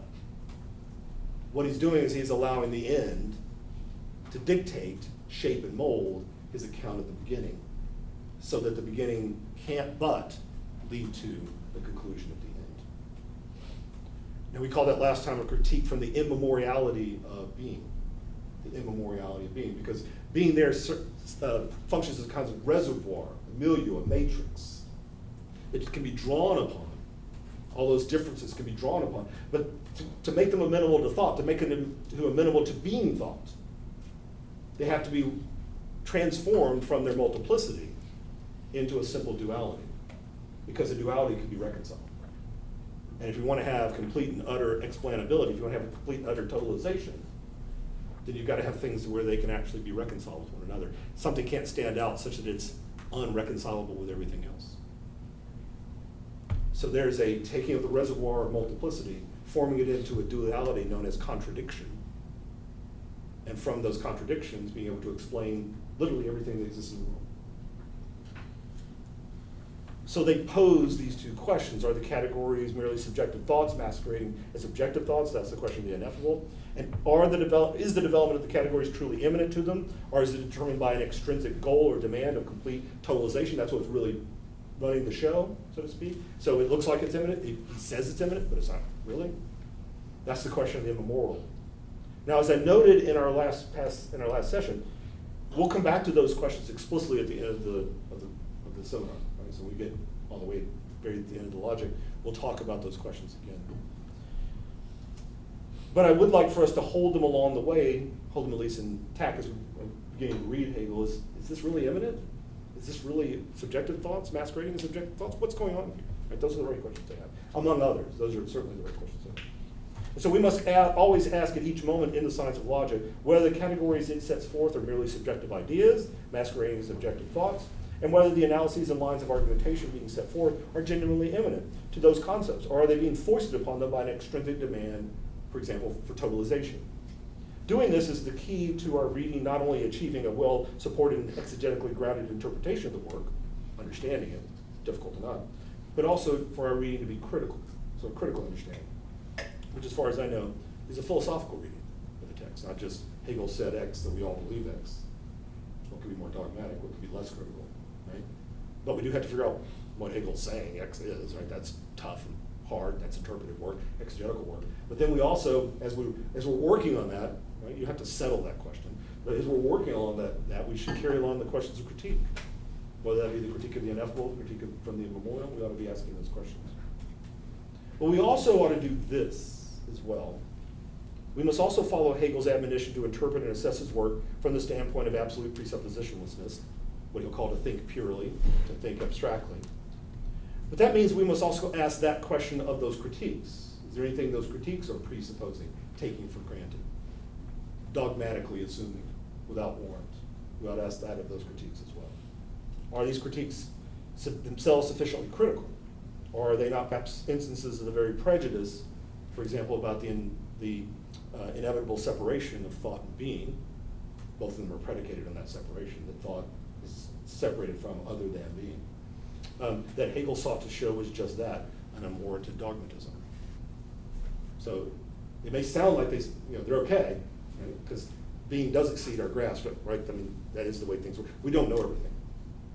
What he's doing is he's allowing the end to dictate, shape, and mold his account of the beginning, so that the beginning can't but lead to the conclusion of the end. And we called that last time a critique from the immemoriality of being. The immemoriality of being, because being there functions as a kind of reservoir, a milieu, a matrix. It can be drawn upon. All those differences can be drawn upon. But to make them amenable to thought, to make them amenable to being thought, they have to be transformed from their multiplicity into a simple duality, because a duality can be reconciled. And if you want to have complete and utter explainability, if you want to have complete and utter totalization, then you've got to have things where they can actually be reconciled with one another. Something can't stand out such that it's unreconcilable with everything else. So there's a taking of the reservoir of multiplicity, forming it into a duality known as contradiction. And from those contradictions, being able to explain literally everything that exists in the world. So they pose these two questions. Are the categories merely subjective thoughts masquerading as objective thoughts? That's the question of the ineffable. And is the development of the categories truly immanent to them? Or is it determined by an extrinsic goal or demand of complete totalization? That's what's really running the show, so to speak. So it looks like it's immanent. He says it's immanent, but it's not really. That's the question of the immoral. Now, as I noted in our last session, we'll come back to those questions explicitly at the end of the seminar. Right? So we get all the way very at the end of the logic. We'll talk about those questions again. But I would like for us to hold them along the way, hold them at least intact as we're beginning to read Hegel. Is this really immanent? Is this really subjective thoughts, masquerading as subjective thoughts? What's going on here? Right? Those are the right questions to have, among others. Those are certainly the right questions to have. So we must always ask at each moment in the science of logic whether the categories it sets forth are merely subjective ideas, masquerading as objective thoughts, and whether the analyses and lines of argumentation being set forth are genuinely immanent to those concepts, or are they being foisted upon them by an extrinsic demand, for example, for totalization. Doing this is the key to our reading not only achieving a well-supported and exegetically grounded interpretation of the work, understanding it, difficult enough, but also for our reading to be critical, so critical understanding, which as far as I know is a philosophical reading of the text, not just Hegel said X, so we all believe X. What could be more dogmatic, what could be less critical, right? But we do have to figure out what Hegel's saying X is, right? That's tough and hard, that's interpretive work, exegetical work. But then we also, as we're working on that, right, you have to settle that question. But as we're working on that we should carry along the questions of critique. Whether that be the critique of the ineffable, critique from the immemorial, we ought to be asking those questions. But we also ought to do this as well. We must also follow Hegel's admonition to interpret and assess his work from the standpoint of absolute presuppositionlessness, what he'll call to think purely, to think abstractly. But that means we must also ask that question of those critiques. Is there anything those critiques are presupposing, taking for granted, dogmatically assuming, without warrant? We ought to ask that of those critiques as well. Are these critiques themselves sufficiently critical? Or are they not perhaps instances of the very prejudice, for example, about the inevitable separation of thought and being? Both of them are predicated on that separation, that thought is separated from other than being. That Hegel sought to show was just that, an unwarranted dogmatism. So it may sound like they're okay, right? Because being does exceed our grasp, right? I mean, that is the way things work. We don't know everything,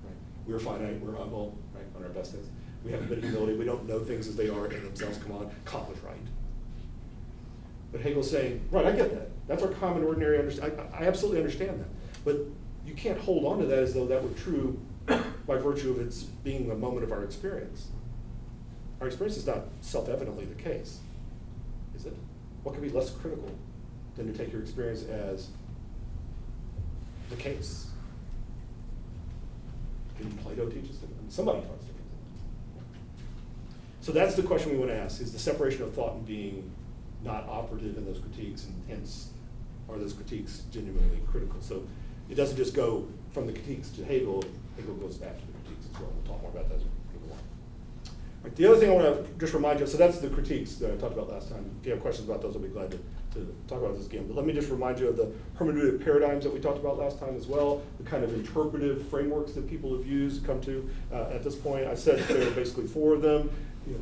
right? We're finite, we're humble, right? On our best days. We have a bit of humility, we don't know things as they are in themselves. Come on, call it right. But Hegel's saying, right, I get that. That's our common ordinary understanding. I absolutely understand that. But you can't hold on to that as though that were true by virtue of its being a moment of our experience. Our experience is not self-evidently the case, is it? What could be less critical than to take your experience as the case? Can Plato teach us that? I mean, somebody taught us that. So that's the question we want to ask. Is the separation of thought and being not operative in those critiques, and hence are those critiques genuinely critical? So it doesn't just go from the critiques to Hegel. Hegel goes back to the critiques as well. We'll talk more about that as we go on. Right, the other thing I want to just remind you, so that's the critiques that I talked about last time. If you have questions about those, I'll be glad to talk about this again. But let me just remind you of the hermeneutic paradigms that we talked about last time as well, the kind of interpretive frameworks that people have used to come to at this point. I said there are basically four of them.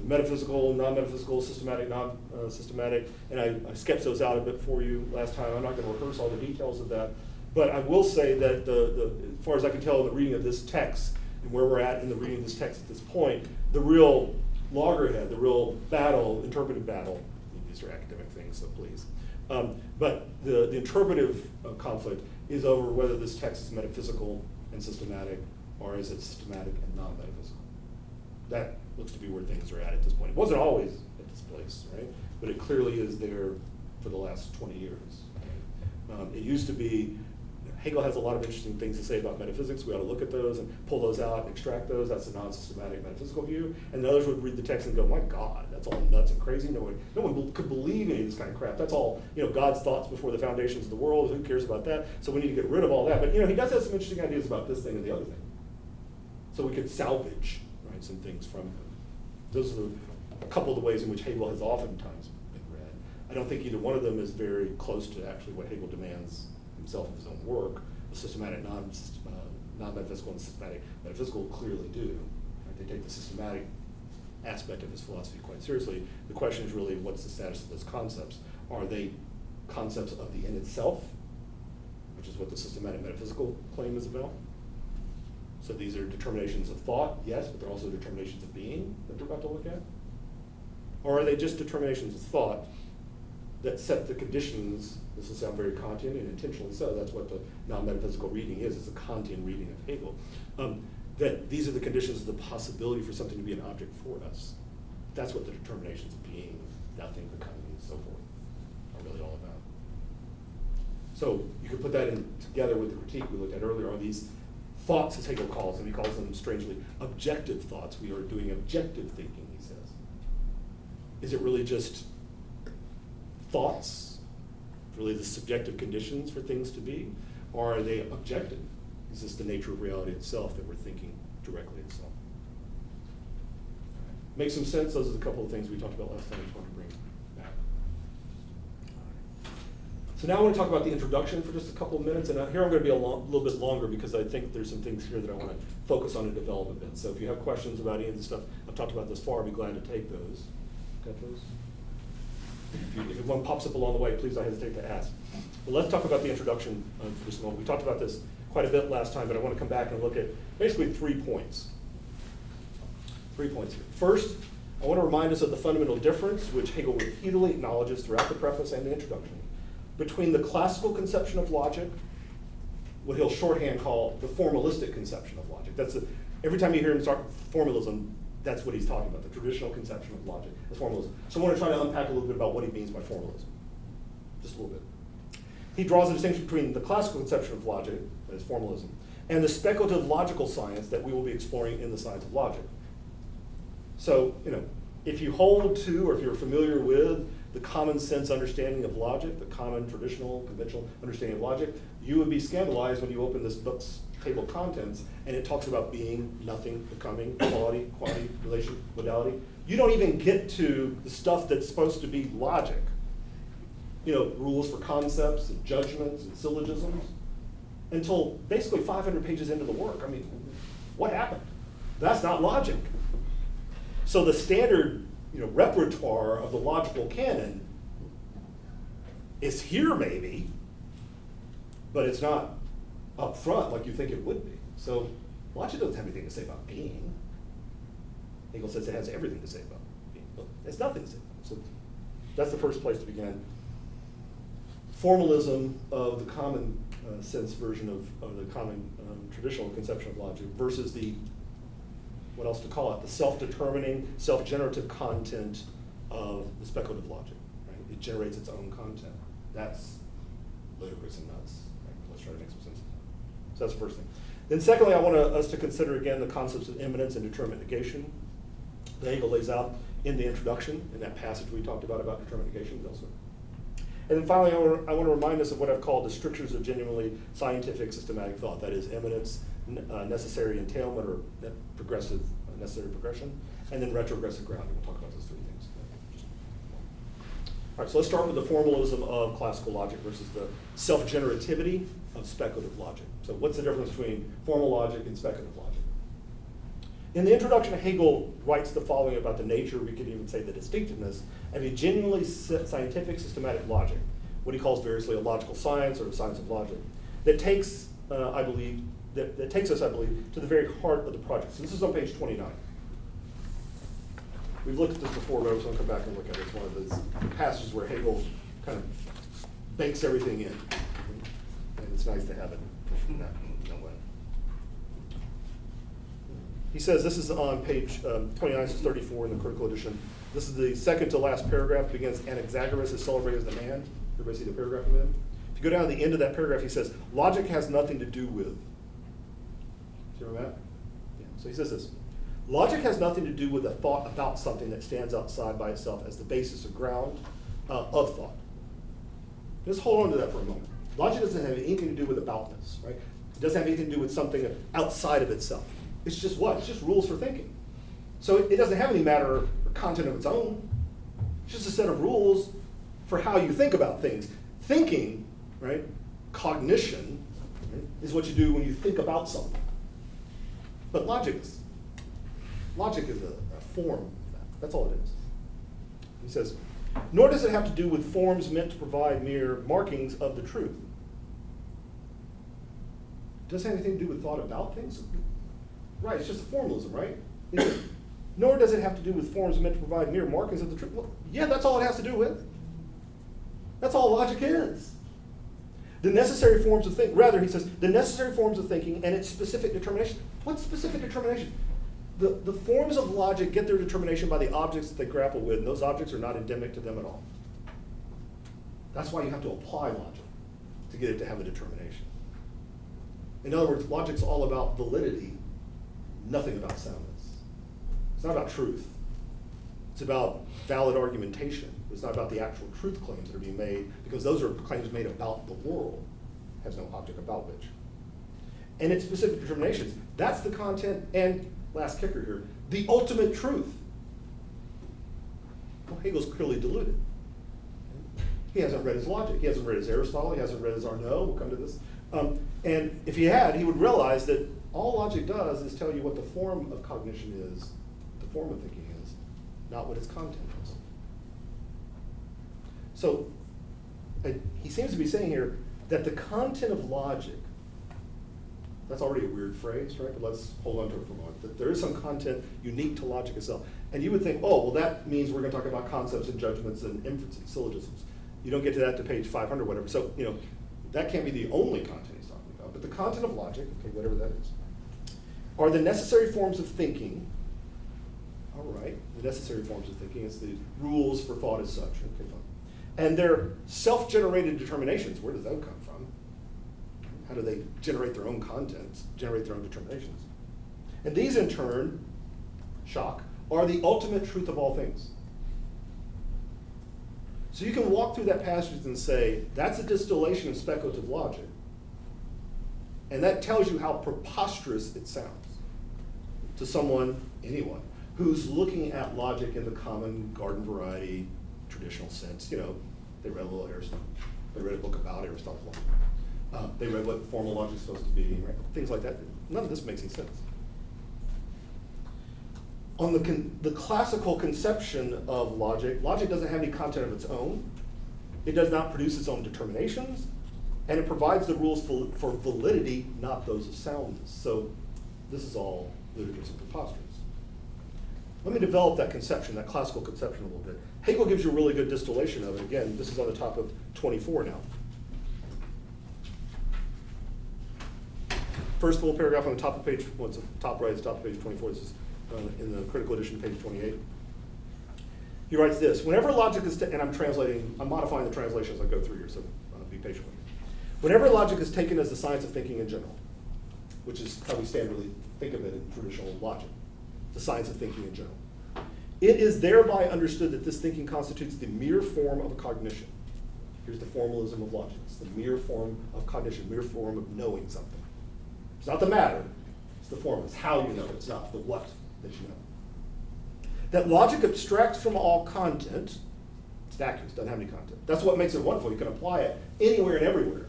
Metaphysical, non-metaphysical, systematic, non-systematic, and I sketched those out a bit for you last time. I'm not going to rehearse all the details of that, but I will say that as far as I can tell in the reading of this text, and where we're at in the reading of this text at this point, the real loggerhead, the real battle, interpretive battle, these are academic things, so please, but the interpretive conflict is over whether this text is metaphysical and systematic, or is it systematic and non-metaphysical. That looks to be where things are at this point. It wasn't always at this place, right? But it clearly is there for the last 20 years. Right? It used to be, Hegel has a lot of interesting things to say about metaphysics. We ought to look at those and pull those out and extract those. That's the non-systematic metaphysical view. And others would read the text and go, my God, that's all nuts and crazy. No one could believe any of this kind of crap. That's all, God's thoughts before the foundations of the world. Who cares about that? So we need to get rid of all that. But he does have some interesting ideas about this thing and the other thing. So we could salvage some things from him. Those are a couple of the ways in which Hegel has oftentimes been read. I don't think either one of them is very close to actually what Hegel demands himself in his own work. The systematic non-metaphysical and systematic metaphysical clearly do. Right? They take the systematic aspect of his philosophy quite seriously. The question is really, what's the status of those concepts? Are they concepts of the in itself, which is what the systematic metaphysical claim is about? So these are determinations of thought, yes, but they're also determinations of being that we're about to look at? Or are they just determinations of thought that set the conditions? This will sound very Kantian, and intentionally so. That's what the non-metaphysical reading is. It's a Kantian reading of Hegel. That these are the conditions of the possibility for something to be an object for us. That's what the determinations of being, nothing, becoming, and so forth. are really all about. So you could put that in together with the critique we looked at earlier, are these thoughts, as Hegel calls them, he calls them strangely objective thoughts. We are doing objective thinking, he says. Is it really just thoughts, really the subjective conditions for things to be, or are they objective? Is this the nature of reality itself that we're thinking directly itself? Make some sense? Those are the couple of things we talked about last time I just want to bring back. So now I want to talk about the introduction for just a couple of minutes, and here I'm going to be a little bit longer because I think there's some things here that I want to focus on and develop a bit. So if you have questions about any of the stuff I've talked about thus far, I'd be glad to take those. Got those? If one pops up along the way, please don't hesitate to ask. But let's talk about the introduction for just a moment. We talked about this quite a bit last time, but I want to come back and look at basically 3 points. 3 points here. First, I want to remind us of the fundamental difference, which Hegel repeatedly acknowledges throughout the preface and the introduction, between the classical conception of logic, what he'll shorthand call the formalistic conception of logic. Every time you hear him start formalism, that's what he's talking about, the traditional conception of logic as formalism. So I want to try to unpack a little bit about what he means by formalism, just a little bit. He draws a distinction between the classical conception of logic, that is formalism, and the speculative logical science that we will be exploring in the science of logic. So, if you hold to, or if you're familiar with the common sense understanding of logic, the common traditional, conventional understanding of logic, you would be scandalized when you open this book's table of contents and it talks about being, nothing, becoming, quality, quantity, relation, modality. You don't even get to the stuff that's supposed to be logic. Rules for concepts and judgments and syllogisms, until basically 500 pages into the work. I mean, what happened? That's not logic. So the standard repertoire of the logical canon is here maybe, but it's not up front like you think it would be. So logic doesn't have anything to say about being. Hegel says it has everything to say about being. Well, it has nothing to say about it. So that's the first place to begin. Formalism of the common sense version of the common traditional conception of logic versus the, what else to call it, the self-determining, self-generative content of the speculative logic. Right? It generates its own content. That's ludicrous and nuts. Right? Let's try to make some sense of that. So that's the first thing. Then secondly, I want us to consider again the concepts of immanence and determinate negation that Hegel lays out in the introduction, in that passage we talked about determinate negation also. And then finally, I want to remind us of what I've called the strictures of genuinely scientific systematic thought. That is immanence, necessary entailment, or progressive necessary progression, and then retrogressive grounding. We'll talk about those 3 things. All right, so let's start with the formalism of classical logic versus the self-generativity of speculative logic. So what's the difference between formal logic and speculative logic? In the introduction, Hegel writes the following about the nature, we could even say the distinctiveness, of a genuinely scientific systematic logic, what he calls variously a logical science or a science of logic, that takes, that takes us, I believe, to the very heart of the project. So this is on page 29. We've looked at this before, but I was going to come back and look at it. It's one of those passages where Hegel kind of bakes everything in. And it's nice to have it in that way. He says, this is on page 29 to 34 in the critical edition. This is the second to last paragraph. It begins, Anaxagoras is celebrated as the man. Everybody see the paragraph I'm in? If you go down to the end of that paragraph, he says, logic has nothing to do with. See where I'm at? Yeah. So he says this. Logic has nothing to do with a thought about something that stands outside by itself as the basis or ground of thought. Just hold on to that for a moment. Logic doesn't have anything to do with aboutness, right? It doesn't have anything to do with something outside of itself. It's just what? It's just rules for thinking. So it doesn't have any matter or content of its own. It's just a set of rules for how you think about things. Thinking, right, cognition, right, is what you do when you think about something. But logic is a form of that. That's all it is. He says, nor does it have to do with forms meant to provide mere markings of the truth. Does it have anything to do with thought about things? Right, it's just a formalism, right? Nor does it have to do with forms meant to provide mere markings of the truth. Well, yeah, that's all it has to do with. That's all logic is. The necessary forms of thinking, rather, he says, the necessary forms of thinking and its specific determination. What's specific determination? The forms of logic get their determination by the objects that they grapple with, and those objects are not endemic to them at all. That's why you have to apply logic to get it to have a determination. In other words, logic's all about validity, nothing about soundness. It's not about truth. It's about valid argumentation. It's not about the actual truth claims that are being made, because those are claims made about the world, has no object about which. And its specific determinations, that's the content, and last kicker here, the ultimate truth. Well, Hegel's clearly deluded. He hasn't read his logic. He hasn't read his Aristotle. He hasn't read his Arnaud. We'll come to this. And if he had, he would realize that all logic does is tell you what the form of cognition is, the form of thinking is, not what its content is. So he seems to be saying here that the content of logic, that's already a weird phrase, right? But let's hold on to it for a moment. That there is some content unique to logic itself. And you would think, oh, well, that means we're going to talk about concepts and judgments and inferences, syllogisms. You don't get to that to page 500 or whatever. So, that can't be the only content he's talking about. But the content of logic, okay, whatever that is, are the necessary forms of thinking. All right, the necessary forms of thinking. It's the rules for thought as such. Okay, fine. And their self-generated determinations. Where does that come from? How do they generate their own contents, generate their own determinations? And these, in turn, shock, are the ultimate truth of all things. So you can walk through that passage and say, that's a distillation of speculative logic. And that tells you how preposterous it sounds to someone, anyone, who's looking at logic in the common garden variety traditional sense. They read a little Aristotle. They read a book about Aristotle. They read what formal logic is supposed to be, right? Things like that. None of this makes any sense. On the classical conception of logic, logic doesn't have any content of its own. It does not produce its own determinations, and it provides the rules for validity, not those of soundness. So this is all ludicrous and preposterous. Let me develop that conception, that classical conception a little bit. Hegel gives you a really good distillation of it. Again, this is on the top of 24 now. First full paragraph on the top of page, what's the top right, it's top of page 24. This is in the critical edition, page 28. He writes this: whenever logic is, and I'm modifying the translation as I go through here, so be patient with me. Whenever logic is taken as the science of thinking in general, which is how we standardly think of it in traditional logic, the science of thinking in general, it is thereby understood that this thinking constitutes the mere form of a cognition. Here's the formalism of logic. It's the mere form of cognition, mere form of knowing something. It's not the matter, it's the form. It's how you know, it's not the what that you know. That logic abstracts from all content. It's vacuous, doesn't have any content. That's what makes it wonderful. You can apply it anywhere and everywhere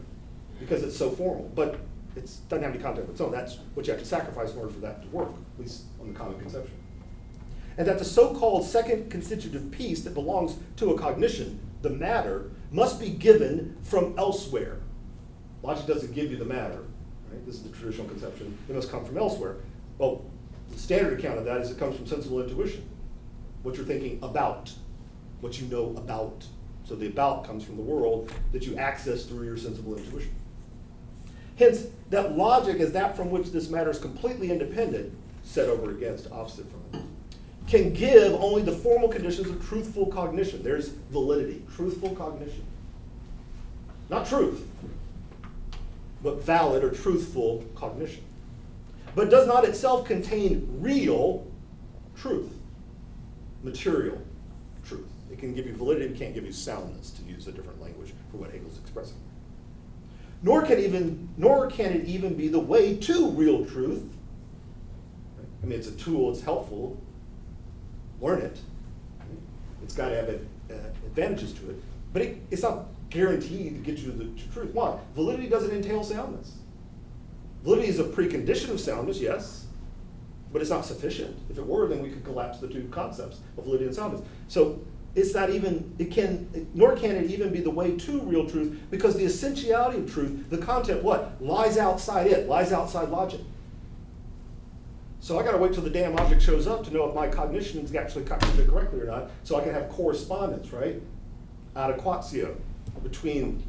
because it's so formal, but it doesn't have any content of its own. That's what you have to sacrifice in order for that to work, at least on the common conception. And that the so-called second constitutive piece that belongs to a cognition, the matter, must be given from elsewhere. Logic doesn't give you the matter. Right? This is the traditional conception. It must come from elsewhere. Well, the standard account of that is it comes from sensible intuition. What you're thinking about, what you know about. So the about comes from the world that you access through your sensible intuition. Hence, that logic is that from which this matter is completely independent, set over against, opposite from it, can give only the formal conditions of truthful cognition. There's validity, truthful cognition. Not truth, but valid or truthful cognition. But does not itself contain real truth, material truth. It can give you validity, it can't give you soundness, to use a different language for what Hegel's expressing. Nor can it even be the way to real truth. I mean, it's a tool, it's helpful. Learn it. It's got to have advantages to it, but it's not guaranteed to get you the truth. Why? Validity doesn't entail soundness. Validity is a precondition of soundness, yes, but it's not sufficient. If it were, then we could collapse the two concepts of validity and soundness. So it's not even, nor can it even be the way to real truth, because the essentiality of truth, the content, what? Lies outside it, lies outside logic. So I got to wait till the damn object shows up to know if my cognition is actually cognited correctly or not, so I can have correspondence, right? Adequatio between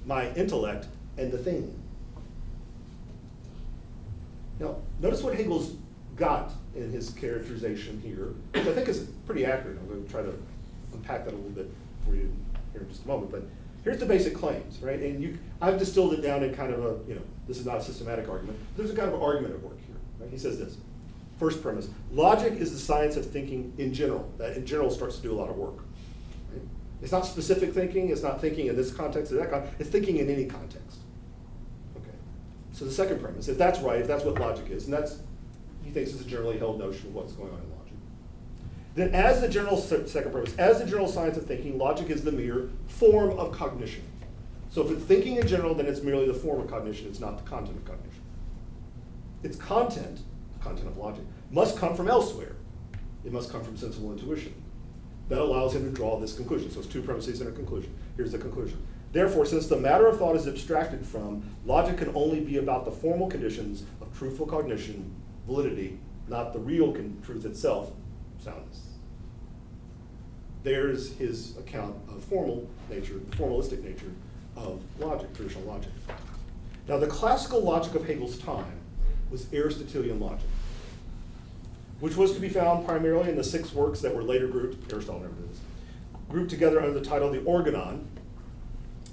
my intellect and the thing. Now, notice what Hegel's got in his characterization here, which I think is pretty accurate. I'm going to try to unpack that a little bit for you here in just a moment. But here's the basic claims, right? And I've distilled it down in kind of a, this is not a systematic argument. There's a kind of argument at work here, right? He says this, first premise, logic is the science of thinking in general. That in general starts to do a lot of work. Right? It's not specific thinking, it's not thinking in this context or that context, it's thinking in any context. Okay. So the second premise, if that's right, if that's what logic is, and he thinks is a generally held notion of what's going on in logic. Then as the general, second premise, as the general science of thinking, logic is the mere form of cognition. So if it's thinking in general, then it's merely the form of cognition, it's not the content of cognition. Its content, the content of logic, must come from elsewhere. It must come from sensible intuition. That allows him to draw this conclusion. So it's two premises and a conclusion. Here's the conclusion. Therefore, since the matter of thought is abstracted from, logic can only be about the formal conditions of truthful cognition, validity, not the real truth itself, soundness. There's his account of formal nature, the formalistic nature of logic, traditional logic. Now, the classical logic of Hegel's time was Aristotelian logic, which was to be found primarily in the 6 works that were later grouped, Aristotle never did this, grouped together under the title The Organon.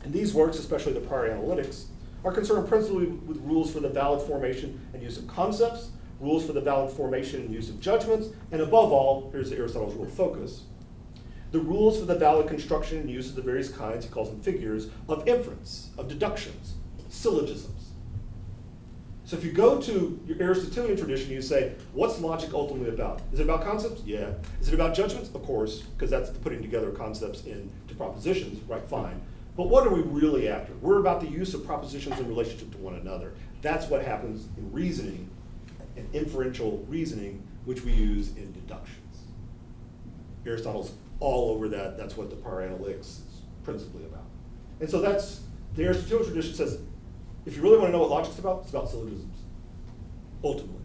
And these works, especially the prior analytics, are concerned principally with rules for the valid formation and use of concepts, rules for the valid formation and use of judgments, and above all, here's Aristotle's rule of focus, the rules for the valid construction and use of the various kinds, he calls them figures, of inference, of deductions, syllogisms. So if you go to your Aristotelian tradition, you say, what's logic ultimately about? Is it about concepts? Yeah. Is it about judgments? Of course, because that's the putting together concepts into propositions, right, fine. But what are we really after? We're about the use of propositions in relationship to one another. That's what happens in reasoning and inferential reasoning, which we use in deductions. Aristotle's all over that. That's what the prior analytics is principally about. And so that's, the Aristotelian tradition says, if you really want to know what logic's about, it's about syllogisms, ultimately.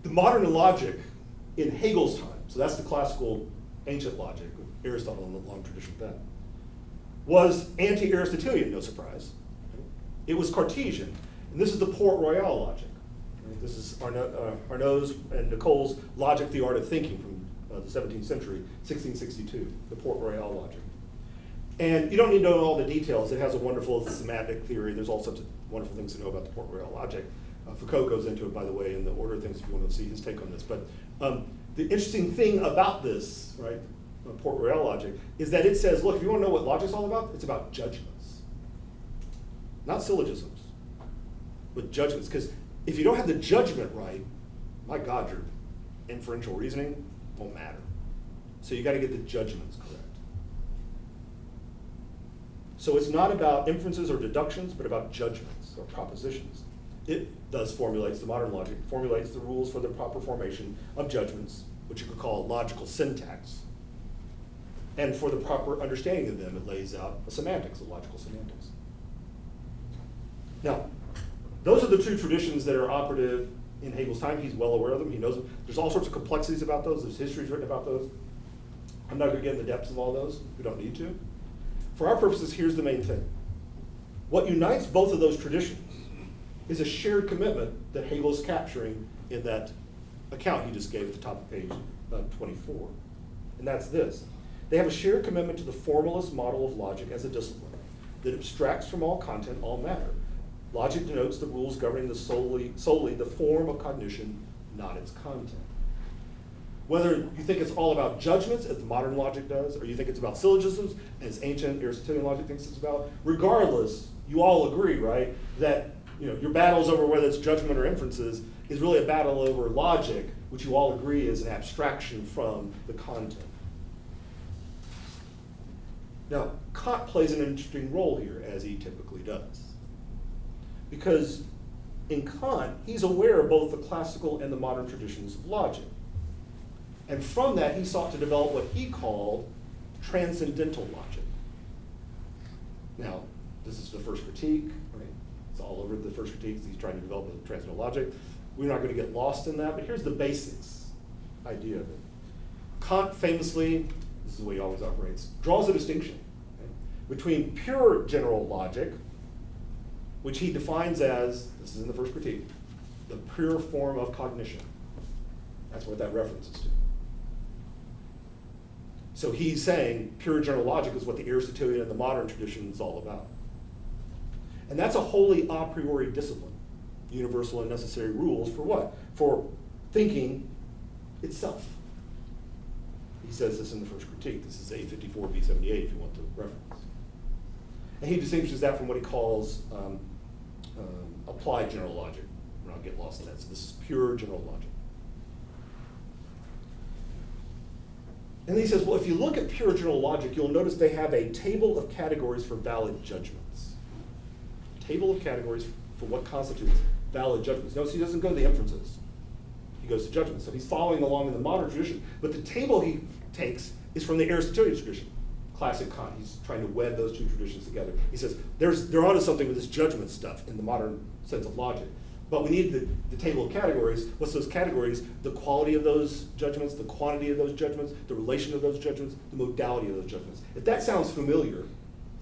The modern logic in Hegel's time, so that's the classical ancient logic, Aristotle and the long tradition of that, was anti-Aristotelian, no surprise. It was Cartesian, and this is the Port Royal logic. This is Arnaud's and Nicole's Logic, the Art of Thinking from the 17th century, 1662, the Port Royal logic. And you don't need to know all the details. It has a wonderful semantic theory. There's all sorts of wonderful things to know about the Port Royal logic. Foucault goes into it, by the way, in the order of things if you want to see his take on this. But the interesting thing about this, right, Port Royal logic, is that it says, look, if you want to know what logic's all about, it's about judgments. Not syllogisms, but judgments. Because if you don't have the judgment right, my God, your inferential reasoning won't matter. So you got to get the judgments correct. So it's not about inferences or deductions, but about judgments or propositions. It thus formulates, the modern logic, formulates the rules for the proper formation of judgments, which you could call logical syntax. And for the proper understanding of them, it lays out a semantics, a logical semantics. Now, those are the two traditions that are operative in Hegel's time. He's well aware of them. He knows them. There's all sorts of complexities about those. There's histories written about those. I'm not going to get in the depths of all those. We don't need to. For our purposes, here's the main thing. What unites both of those traditions is a shared commitment that Hegel's capturing in that account he just gave at the top of page 24. And that's this. They have a shared commitment to the formalist model of logic as a discipline that abstracts from all content, all matter. Logic denotes the rules governing the solely the form of cognition, not its content. Whether you think it's all about judgments, as the modern logic does, or you think it's about syllogisms, as ancient Aristotelian logic thinks it's about, regardless, you all agree, right, that your battles over whether it's judgment or inferences is really a battle over logic, which you all agree is an abstraction from the content. Now, Kant plays an interesting role here, as he typically does. Because in Kant, he's aware of both the classical and the modern traditions of logic. And from that, he sought to develop what he called transcendental logic. Now, this is the first critique, right? It's all over the first critique. He's trying to develop a transcendental logic. We're not going to get lost in that, but here's the basics idea of it. Kant famously, this is the way he always operates, draws a distinction, okay, between pure general logic, which he defines as, this is in the first critique, the pure form of cognition. That's what that references to. So he's saying pure general logic is what the Aristotelian and the modern tradition is all about. And that's a wholly a priori discipline, universal and necessary rules for what? For thinking itself. He says this in the first critique. This is A54, B78 if you want to reference. And he distinguishes that from what he calls applied general logic. We're not get lost in that. So this is pure general logic. And then he says, well, if you look at pure general logic, you'll notice they have a table of categories for valid judgments. Table of categories for what constitutes valid judgments. Notice he doesn't go to the inferences. He goes to judgments. So he's following along in the modern tradition. But the table he takes is from the Aristotelian tradition. Classic Kant. He's trying to wed those two traditions together. He says, they're onto something with this judgment stuff in the modern sense of logic. But we need the table of categories. What's those categories? The quality of those judgments, the quantity of those judgments, the relation of those judgments, the modality of those judgments. If that sounds familiar,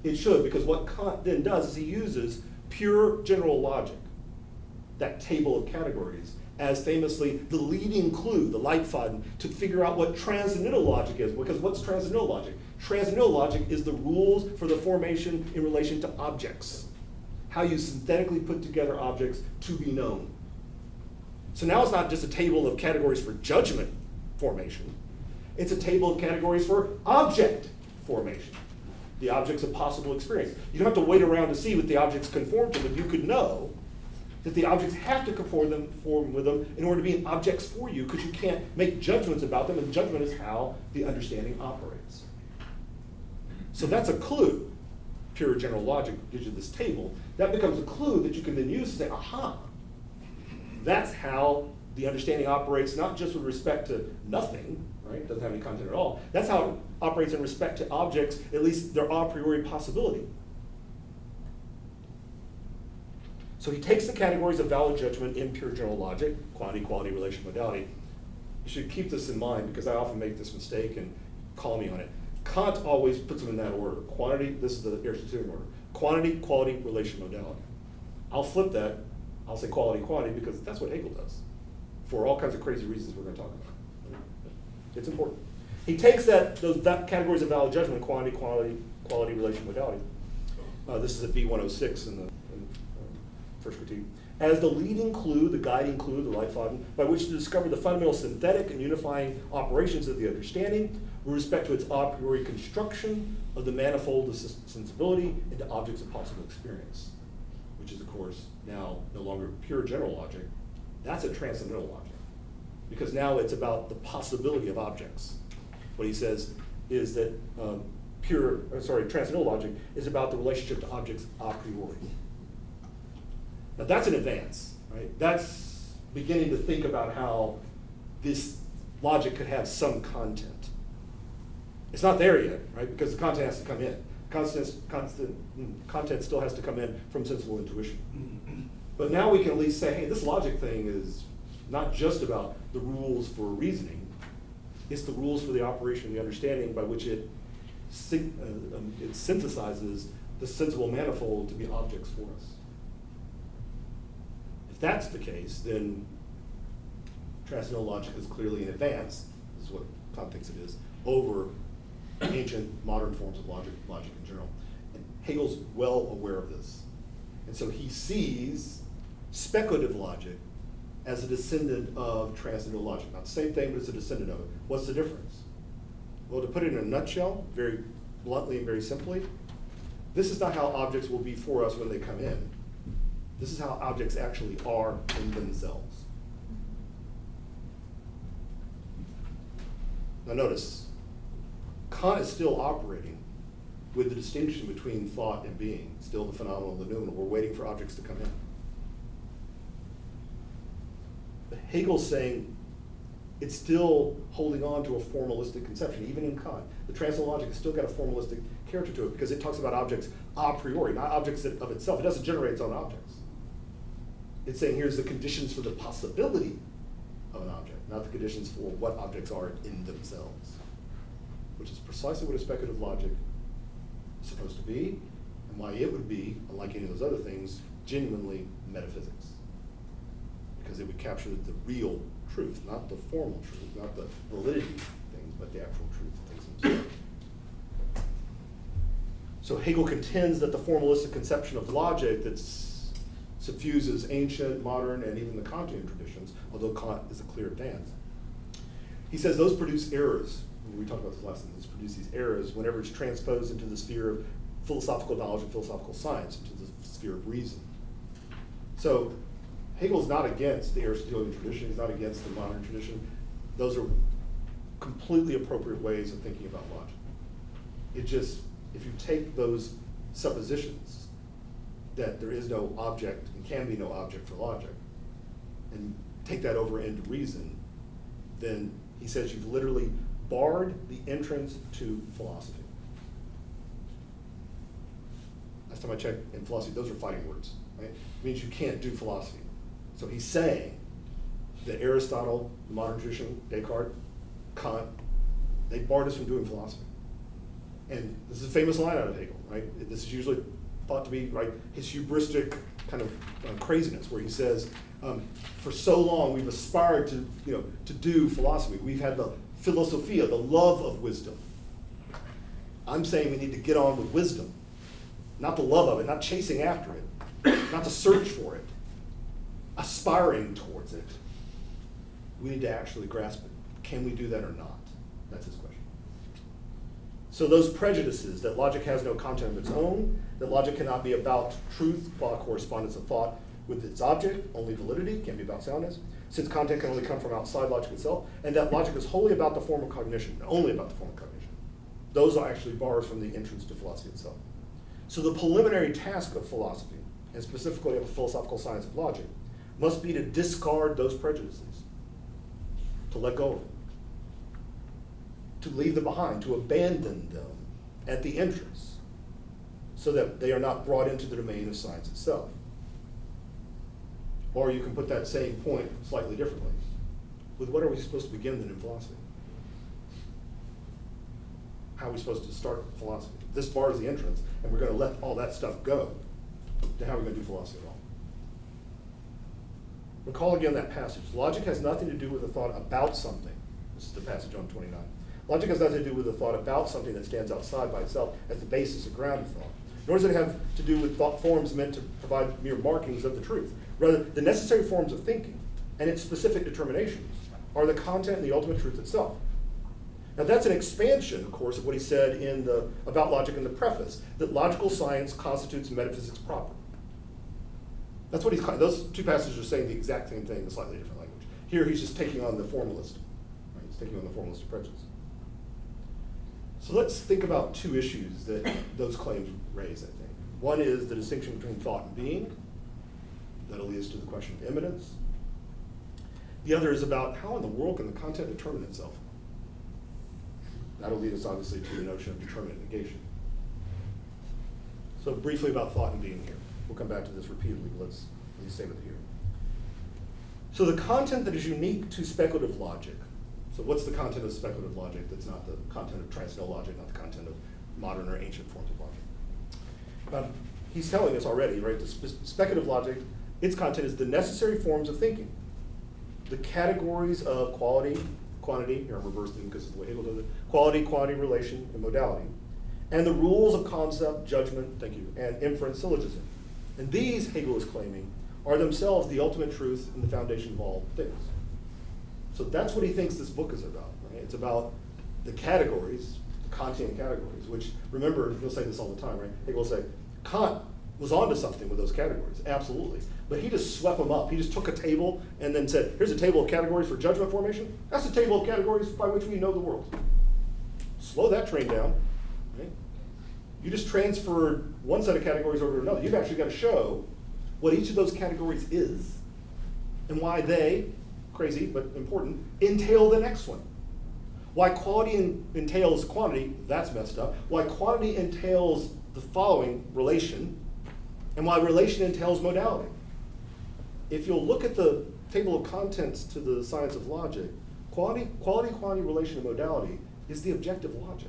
it should, because what Kant then does is he uses pure general logic, that table of categories, as famously the leading clue, the Leitfaden, to figure out what transcendental logic is. Because what's transcendental logic? Transcendental logic is the rules for the formation in relation to objects. How you synthetically put together objects to be known. So now it's not just a table of categories for judgment formation. It's a table of categories for object formation. The objects of possible experience. You don't have to wait around to see what the objects conform to, but you could know that the objects have to conform with them in order to be objects for you, because you can't make judgments about them, and judgment is how the understanding operates. So that's a clue. Pure general logic gives you this table. That becomes a clue that you can then use to say, aha, that's how the understanding operates, not just with respect to nothing, right? It doesn't have any content at all. That's how it operates in respect to objects, at least their a priori possibility. So he takes the categories of valid judgment in pure general logic, quantity, quality, relation, modality. You should keep this in mind, because I often make this mistake, and call me on it. Kant always puts them in that order. Quantity, this is the Aristotelian order. Quantity, quality, relation, modality. I'll flip that. I'll say quality, quantity, because that's what Hegel does, for all kinds of crazy reasons we're going to talk about. It's important. He takes those categories of valid judgment, quantity, quality, relation, modality. This is at B106 in the first critique, as the leading clue, the guiding clue, the Leitfaden, by which to discover the fundamental synthetic and unifying operations of the understanding with respect to its a priori construction of the manifold of sensibility into objects of possible experience, which is, of course, now no longer pure general logic. That's a transcendental logic, because now it's about the possibility of objects. What he says is that transcendental logic is about the relationship to objects a priori. Now that's an advance, right? That's beginning to think about how this logic could have some content. It's not there yet, right? Because the content has to come in. Content still has to come in from sensible intuition. But now we can at least say, hey, this logic thing is not just about the rules for reasoning. It's the rules for the operation of the understanding by which it synthesizes the sensible manifold to be objects for us. If that's the case, then transcendental logic is clearly an advance, this is what Kant thinks it is, over ancient modern forms of logic in general. And Hegel's well aware of this. And so he sees speculative logic as a descendant of transcendental logic. Not the same thing, but it's a descendant of it. What's the difference? Well, to put it in a nutshell, very bluntly and very simply, this is not how objects will be for us when they come in. This is how objects actually are in themselves. Now notice, Kant is still operating with the distinction between thought and being, still the phenomenal and the noumenal. We're waiting for objects to come in. But Hegel's saying it's still holding on to a formalistic conception, even in Kant. The transcendental logic has still got a formalistic character to it because it talks about objects a priori, not objects of itself. It doesn't generate its own objects. It's saying here's the conditions for the possibility of an object, not the conditions for what objects are in themselves, which is precisely what a speculative logic is supposed to be, and why it would be, unlike any of those other things, genuinely metaphysics. Because it would capture the real truth, not the formal truth, not the validity thing, but the actual truth of things themselves. So Hegel contends that the formalistic conception of logic that suffuses ancient, modern, and even the Kantian traditions, although Kant is a clear advance, he says those produce errors. We talked about this last time. These produce these errors whenever it's transposed into the sphere of philosophical knowledge and philosophical science, into the sphere of reason. So Hegel's not against the Aristotelian tradition. He's not against the modern tradition. Those are completely appropriate ways of thinking about logic. It just, if you take those suppositions that there is no object and can be no object for logic, and take that over into reason, then he says you've literally barred the entrance to philosophy. Last time I checked in philosophy, those are fighting words, right? It means you can't do philosophy. So he's saying that Aristotle, the modern tradition, Descartes, Kant, they barred us from doing philosophy. And this is a famous line out of Hegel, right? This is usually thought to be, right, his hubristic kind of craziness, where he says, for so long we've aspired to do philosophy. We've had the philosophia, the love of wisdom. I'm saying we need to get on with wisdom, not the love of it, not chasing after it, not to search for it, aspiring towards it. We need to actually grasp it. Can we do that or not? That's his question. So those prejudices, that logic has no content of its own, that logic cannot be about truth, qua correspondence of thought with its object, only validity, can't be about soundness, since content can only come from outside logic itself, and that logic is wholly about the form of cognition, only about the form of cognition. Those are actually bars from the entrance to philosophy itself. So the preliminary task of philosophy, and specifically of the philosophical science of logic, must be to discard those prejudices, to let go of them, to leave them behind, to abandon them at the entrance, so that they are not brought into the domain of science itself. Or you can put that same point slightly differently. With what are we supposed to begin then in philosophy? How are we supposed to start philosophy? This bars the entrance, and we're going to let all that stuff go. Then how are we going to do philosophy at all? Recall again that passage. Logic has nothing to do with the thought about something. This is the passage on 29. Logic has nothing to do with the thought about something that stands outside by itself as the basis or ground of thought. Nor does it have to do with thought forms meant to provide mere markings of the truth. Rather, the necessary forms of thinking and its specific determinations are the content and the ultimate truth itself. Now that's an expansion, of course, of what he said in the About Logic in the preface, that logical science constitutes metaphysics proper. That's what those two passages are saying the exact same thing in a slightly different language. Here he's just taking on the formalist. Right? He's taking on the formalist prejudice. So let's think about two issues that those claims raise, I think. One is the distinction between thought and being. That'll lead us to the question of immanence. The other is about how in the world can the content determine itself? That'll lead us obviously to the notion of determinate negation. So briefly about thought and being here. We'll come back to this repeatedly, but let me stay with it here. So the content that is unique to speculative logic. So what's the content of speculative logic that's not the content of transcendental logic, not the content of modern or ancient forms of logic? He's telling us already, right, the speculative logic, its content is the necessary forms of thinking. The categories of quality, quantity, here I'm reversing because of the way Hegel does it, quality, quantity, relation, and modality, and the rules of concept, judgment, thank you, and inference syllogism. And these, Hegel is claiming, are themselves the ultimate truth and the foundation of all things. So that's what he thinks this book is about, right? It's about the categories, the Kantian categories, which, remember, he'll say this all the time, right? Hegel will say, Kant was onto something with those categories, absolutely. But he just swept them up. He just took a table and then said, here's a table of categories for judgment formation. That's a table of categories by which we know the world. Slow that train down, right? You just transferred one set of categories over to another. You've actually got to show what each of those categories is and why they, crazy but important, entail the next one. Why quality entails quantity, that's messed up. Why quantity entails the following, relation, and why relation entails modality. If you'll look at the table of contents to the science of logic, quality, relation, and modality is the objective logic.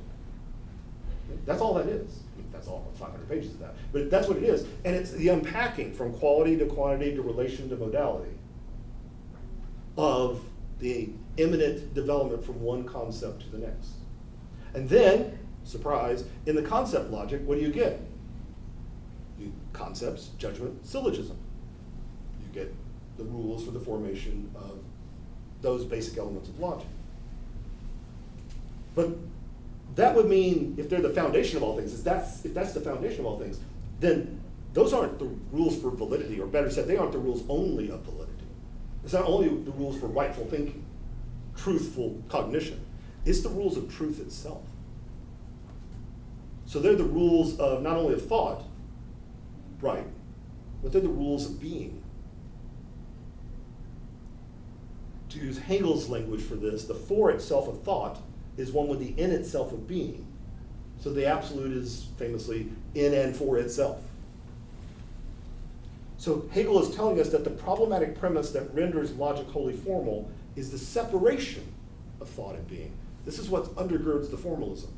That's all that is. I mean, that's all 500 pages of that. But that's what it is. And it's the unpacking from quality to quantity to relation to modality of the imminent development from one concept to the next. And then, surprise, in the concept logic, what do you get? Concepts, judgment, syllogism. You get the rules for the formation of those basic elements of logic. But that would mean, if they're the foundation of all things, if that's the foundation of all things, then those aren't the rules for validity, or better said, they aren't the rules only of validity. It's not only the rules for rightful thinking, truthful cognition. It's the rules of truth itself. So they're the rules of not only of thought, right, but they're the rules of being. To use Hegel's language for this, the for itself of thought is one with the in itself of being. So the absolute is famously in and for itself. So Hegel is telling us that the problematic premise that renders logic wholly formal is the separation of thought and being. This is what undergirds the formalism.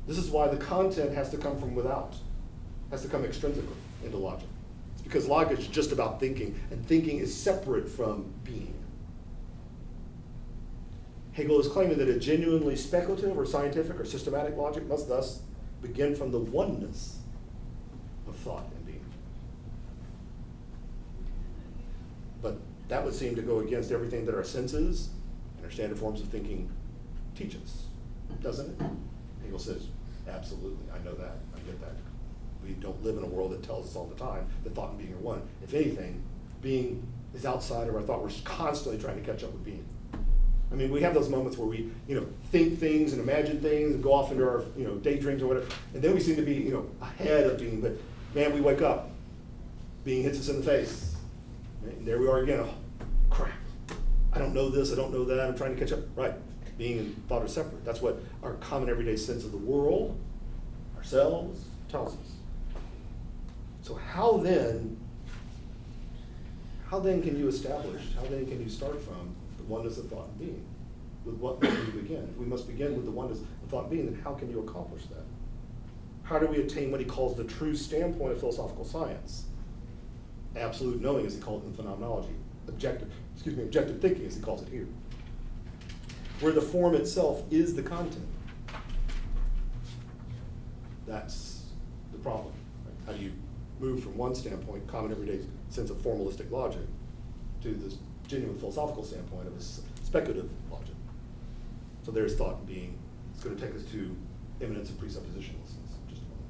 This is why the content has to come from without, has to come extrinsically into logic. It's because logic is just about thinking, and thinking is separate from being. Hegel is claiming that a genuinely speculative or scientific or systematic logic must thus begin from the oneness of thought and being. But that would seem to go against everything that our senses and our standard forms of thinking teach us, doesn't it? Hegel says, absolutely, I know that, I get that. We don't live in a world that tells us all the time that thought and being are one. If anything, being is outside of our thought. We're constantly trying to catch up with being. I mean, we have those moments where we, think things and imagine things and go off into our, daydreams or whatever, and then we seem to be, ahead of being. But man, we wake up, being hits us in the face, and there we are again. Oh, crap! I don't know this. I don't know that. I'm trying to catch up. Right? Being and thought are separate. That's what our common everyday sense of the world, ourselves, tells us. So how then can you establish? How then can you start from the oneness of thought and being? With what must we begin? If we must begin with the oneness of thought and being, then how can you accomplish that? How do we attain what he calls the true standpoint of philosophical science? Absolute knowing, as he calls it in phenomenology. Objective thinking, as he calls it here. Where the form itself is the content. That's the problem. Right? How do you move from one standpoint, common everyday sense of formalistic logic, to this genuine philosophical standpoint of a speculative logic? So there's thought and being. It's going to take us to immanence and presuppositionlessness in just a moment.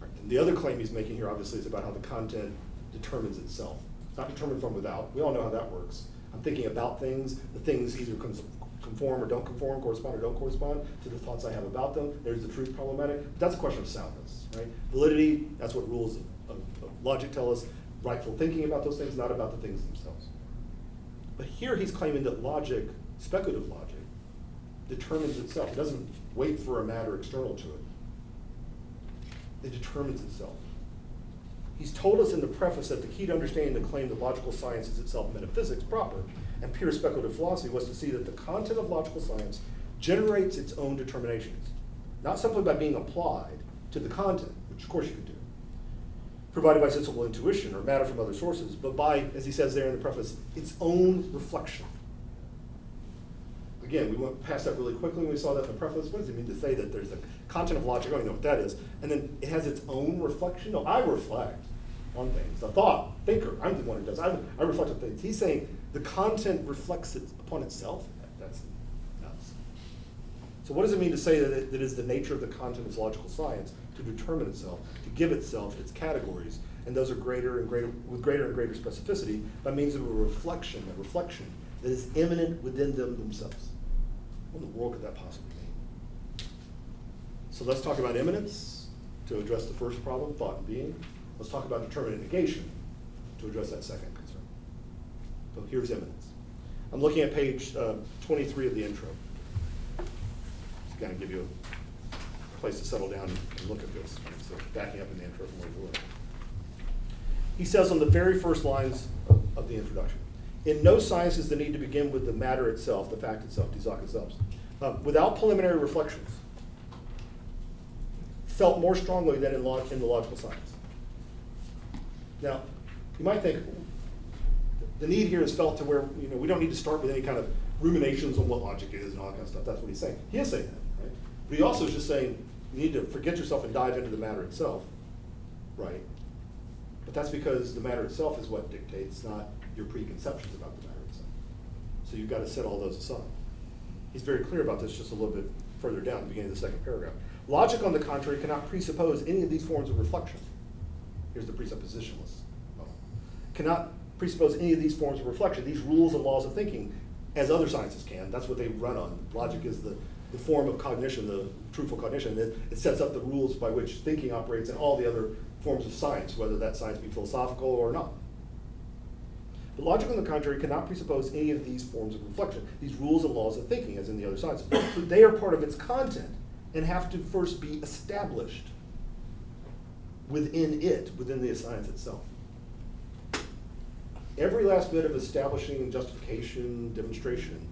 Right. And the other claim he's making here, obviously, is about how the content determines itself. It's not determined from without. We all know how that works. I'm thinking about things. The things either conform or don't conform, correspond or don't correspond to the thoughts I have about them. There's the truth problematic. But that's a question of soundness, right? Validity, that's what rules of logic tell us. Rightful thinking about those things, not about the things themselves. But here he's claiming that logic, speculative logic, determines itself. It doesn't wait for a matter external to it. It determines itself. He's told us in the preface that the key to understanding the claim that logical science is itself metaphysics proper and pure speculative philosophy was to see that the content of logical science generates its own determinations, not simply by being applied to the content, which of course you could do, provided by sensible intuition or matter from other sources, but by, as he says there in the preface, its own reflection. Again, we went past that really quickly when we saw that in the preface. What does it mean to say that there's the content of logic? I don't even know what that is. And then it has its own reflection? No, I reflect on things. The thought, thinker, I'm the one who does. I reflect on things. He's saying the content reflects it upon itself? That's nuts. So what does it mean to say that it is the nature of the content of logical science to determine itself, to give itself its categories, and those are with greater and greater specificity by means of a reflection that is immanent within them themselves? What in the world could that possibly mean? So let's talk about immanence to address the first problem, thought and being. Let's talk about determinate negation to address that second concern. So here's immanence. I'm looking at page 23 of the intro. Just to kind of give you a place to settle down and look at this. So backing up in the intro from where we were. He says on the very first lines of the introduction, in no science is the need to begin with the matter itself, the fact itself, die Sache selbst, without preliminary reflections, felt more strongly than in the logical science. Now, you might think, the need here is felt to where, we don't need to start with any kind of ruminations on what logic is and all that kind of stuff. That's what he's saying. He is saying that, right? But he also is just saying you need to forget yourself and dive into the matter itself, right? But that's because the matter itself is what dictates, not your preconceptions about the matter itself. So you've got to set all those aside. He's very clear about this just a little bit further down at the beginning of the second paragraph. Logic, on the contrary, cannot presuppose any of these forms of reflection. Here's the presuppositionalist. Cannot presuppose any of these forms of reflection, these rules and laws of thinking, as other sciences can. That's what they run on. Logic is the form of cognition, the truthful cognition. It sets up the rules by which thinking operates in all the other forms of science, whether that science be philosophical or not. But logic, on the contrary, cannot presuppose any of these forms of reflection, these rules and laws of thinking, as in the other sciences. So they are part of its content and have to first be established within it, within the science itself. Every last bit of establishing justification, demonstration,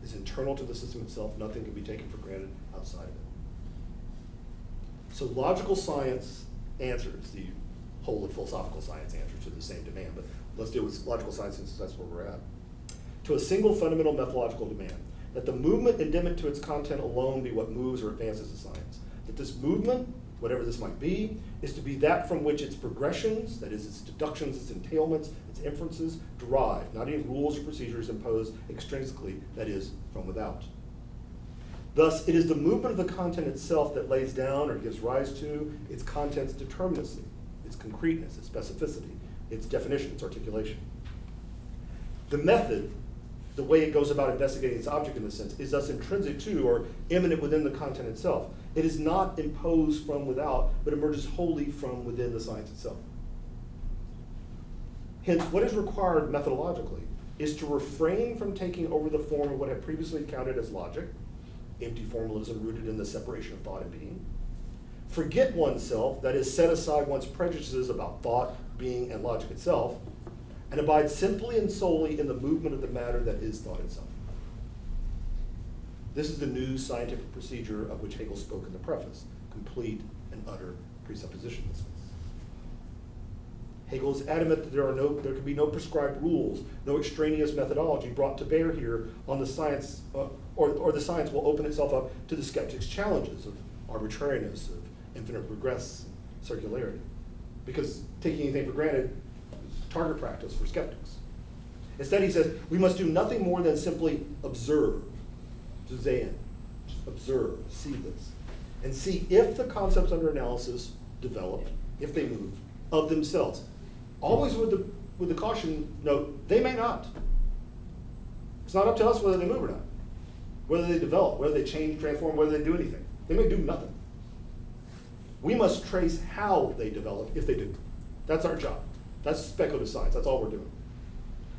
is internal to the system itself. Nothing can be taken for granted outside of it. So logical science answers, the whole of philosophical science answers to the same demand, but let's deal with logical science since that's where we're at. To a single fundamental methodological demand, that the movement endemic to its content alone be what moves or advances the science. That this movement, whatever this might be, is to be that from which its progressions, that is, its deductions, its entailments, its inferences, derive, not any rules or procedures imposed extrinsically, that is, from without. Thus, it is the movement of the content itself that lays down or gives rise to its content's determinacy, its concreteness, its specificity, its definition, its articulation. The method, the way it goes about investigating its object in this sense, is thus intrinsic to or immanent within the content itself. It is not imposed from without, but emerges wholly from within the science itself. Hence, what is required methodologically is to refrain from taking over the form of what had previously counted as logic, empty formalism rooted in the separation of thought and being. Forget oneself, that is, set aside one's prejudices about thought, being, and logic itself, and abide simply and solely in the movement of the matter that is thought itself. This is the new scientific procedure of which Hegel spoke in the preface, complete and utter presuppositionlessness. Hegel is adamant that there can be no prescribed rules, no extraneous methodology brought to bear here on the science, or the science will open itself up to the skeptic's challenges of arbitrariness, of infinite regress, and circularity. Because taking anything for granted is target practice for skeptics. Instead, he says, we must do nothing more than simply observe, to zayin, observe, see this, and see if the concepts under analysis develop, if they move, of themselves. Always with the caution note, they may not. It's not up to us whether they move or not, whether they develop, whether they change, transform, whether they do anything. They may do nothing. We must trace how they develop, if they do. That's our job. That's speculative science. That's all we're doing.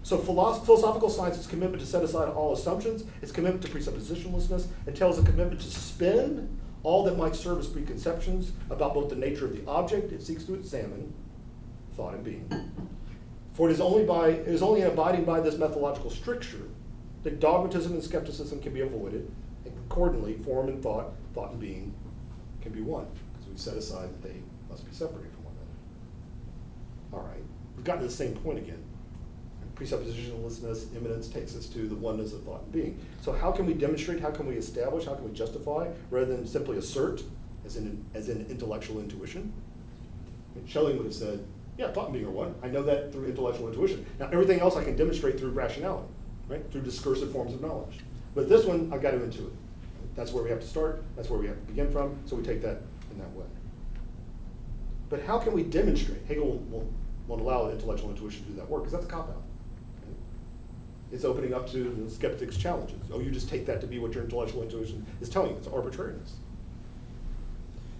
So philosophical science's commitment to set aside all assumptions, its commitment to presuppositionlessness, entails a commitment to suspend all that might serve as preconceptions about both the nature of the object it seeks to examine, thought and being. For it is only in abiding by this methodological stricture that dogmatism and skepticism can be avoided, and accordingly, form and thought and being can be one, because we've set aside that they must be separated from one another. All right, we've gotten to the same point again. Presuppositionlessness, immanence takes us to the oneness of thought and being. So how can we demonstrate, how can we establish, how can we justify, rather than simply assert, as in intellectual intuition? Schelling would have said, yeah, thought and being are one. I know that through intellectual intuition. Now everything else I can demonstrate through rationality, right? Through discursive forms of knowledge. But this one, I've got to intuit. That's where we have to start, that's where we have to begin from, so we take that in that way. But how can we demonstrate? Hegel won't allow intellectual intuition to do that work, because that's a cop-out. It's opening up to the skeptic's challenges. Oh, you just take that to be what your intellectual intuition is telling you. It's arbitrariness.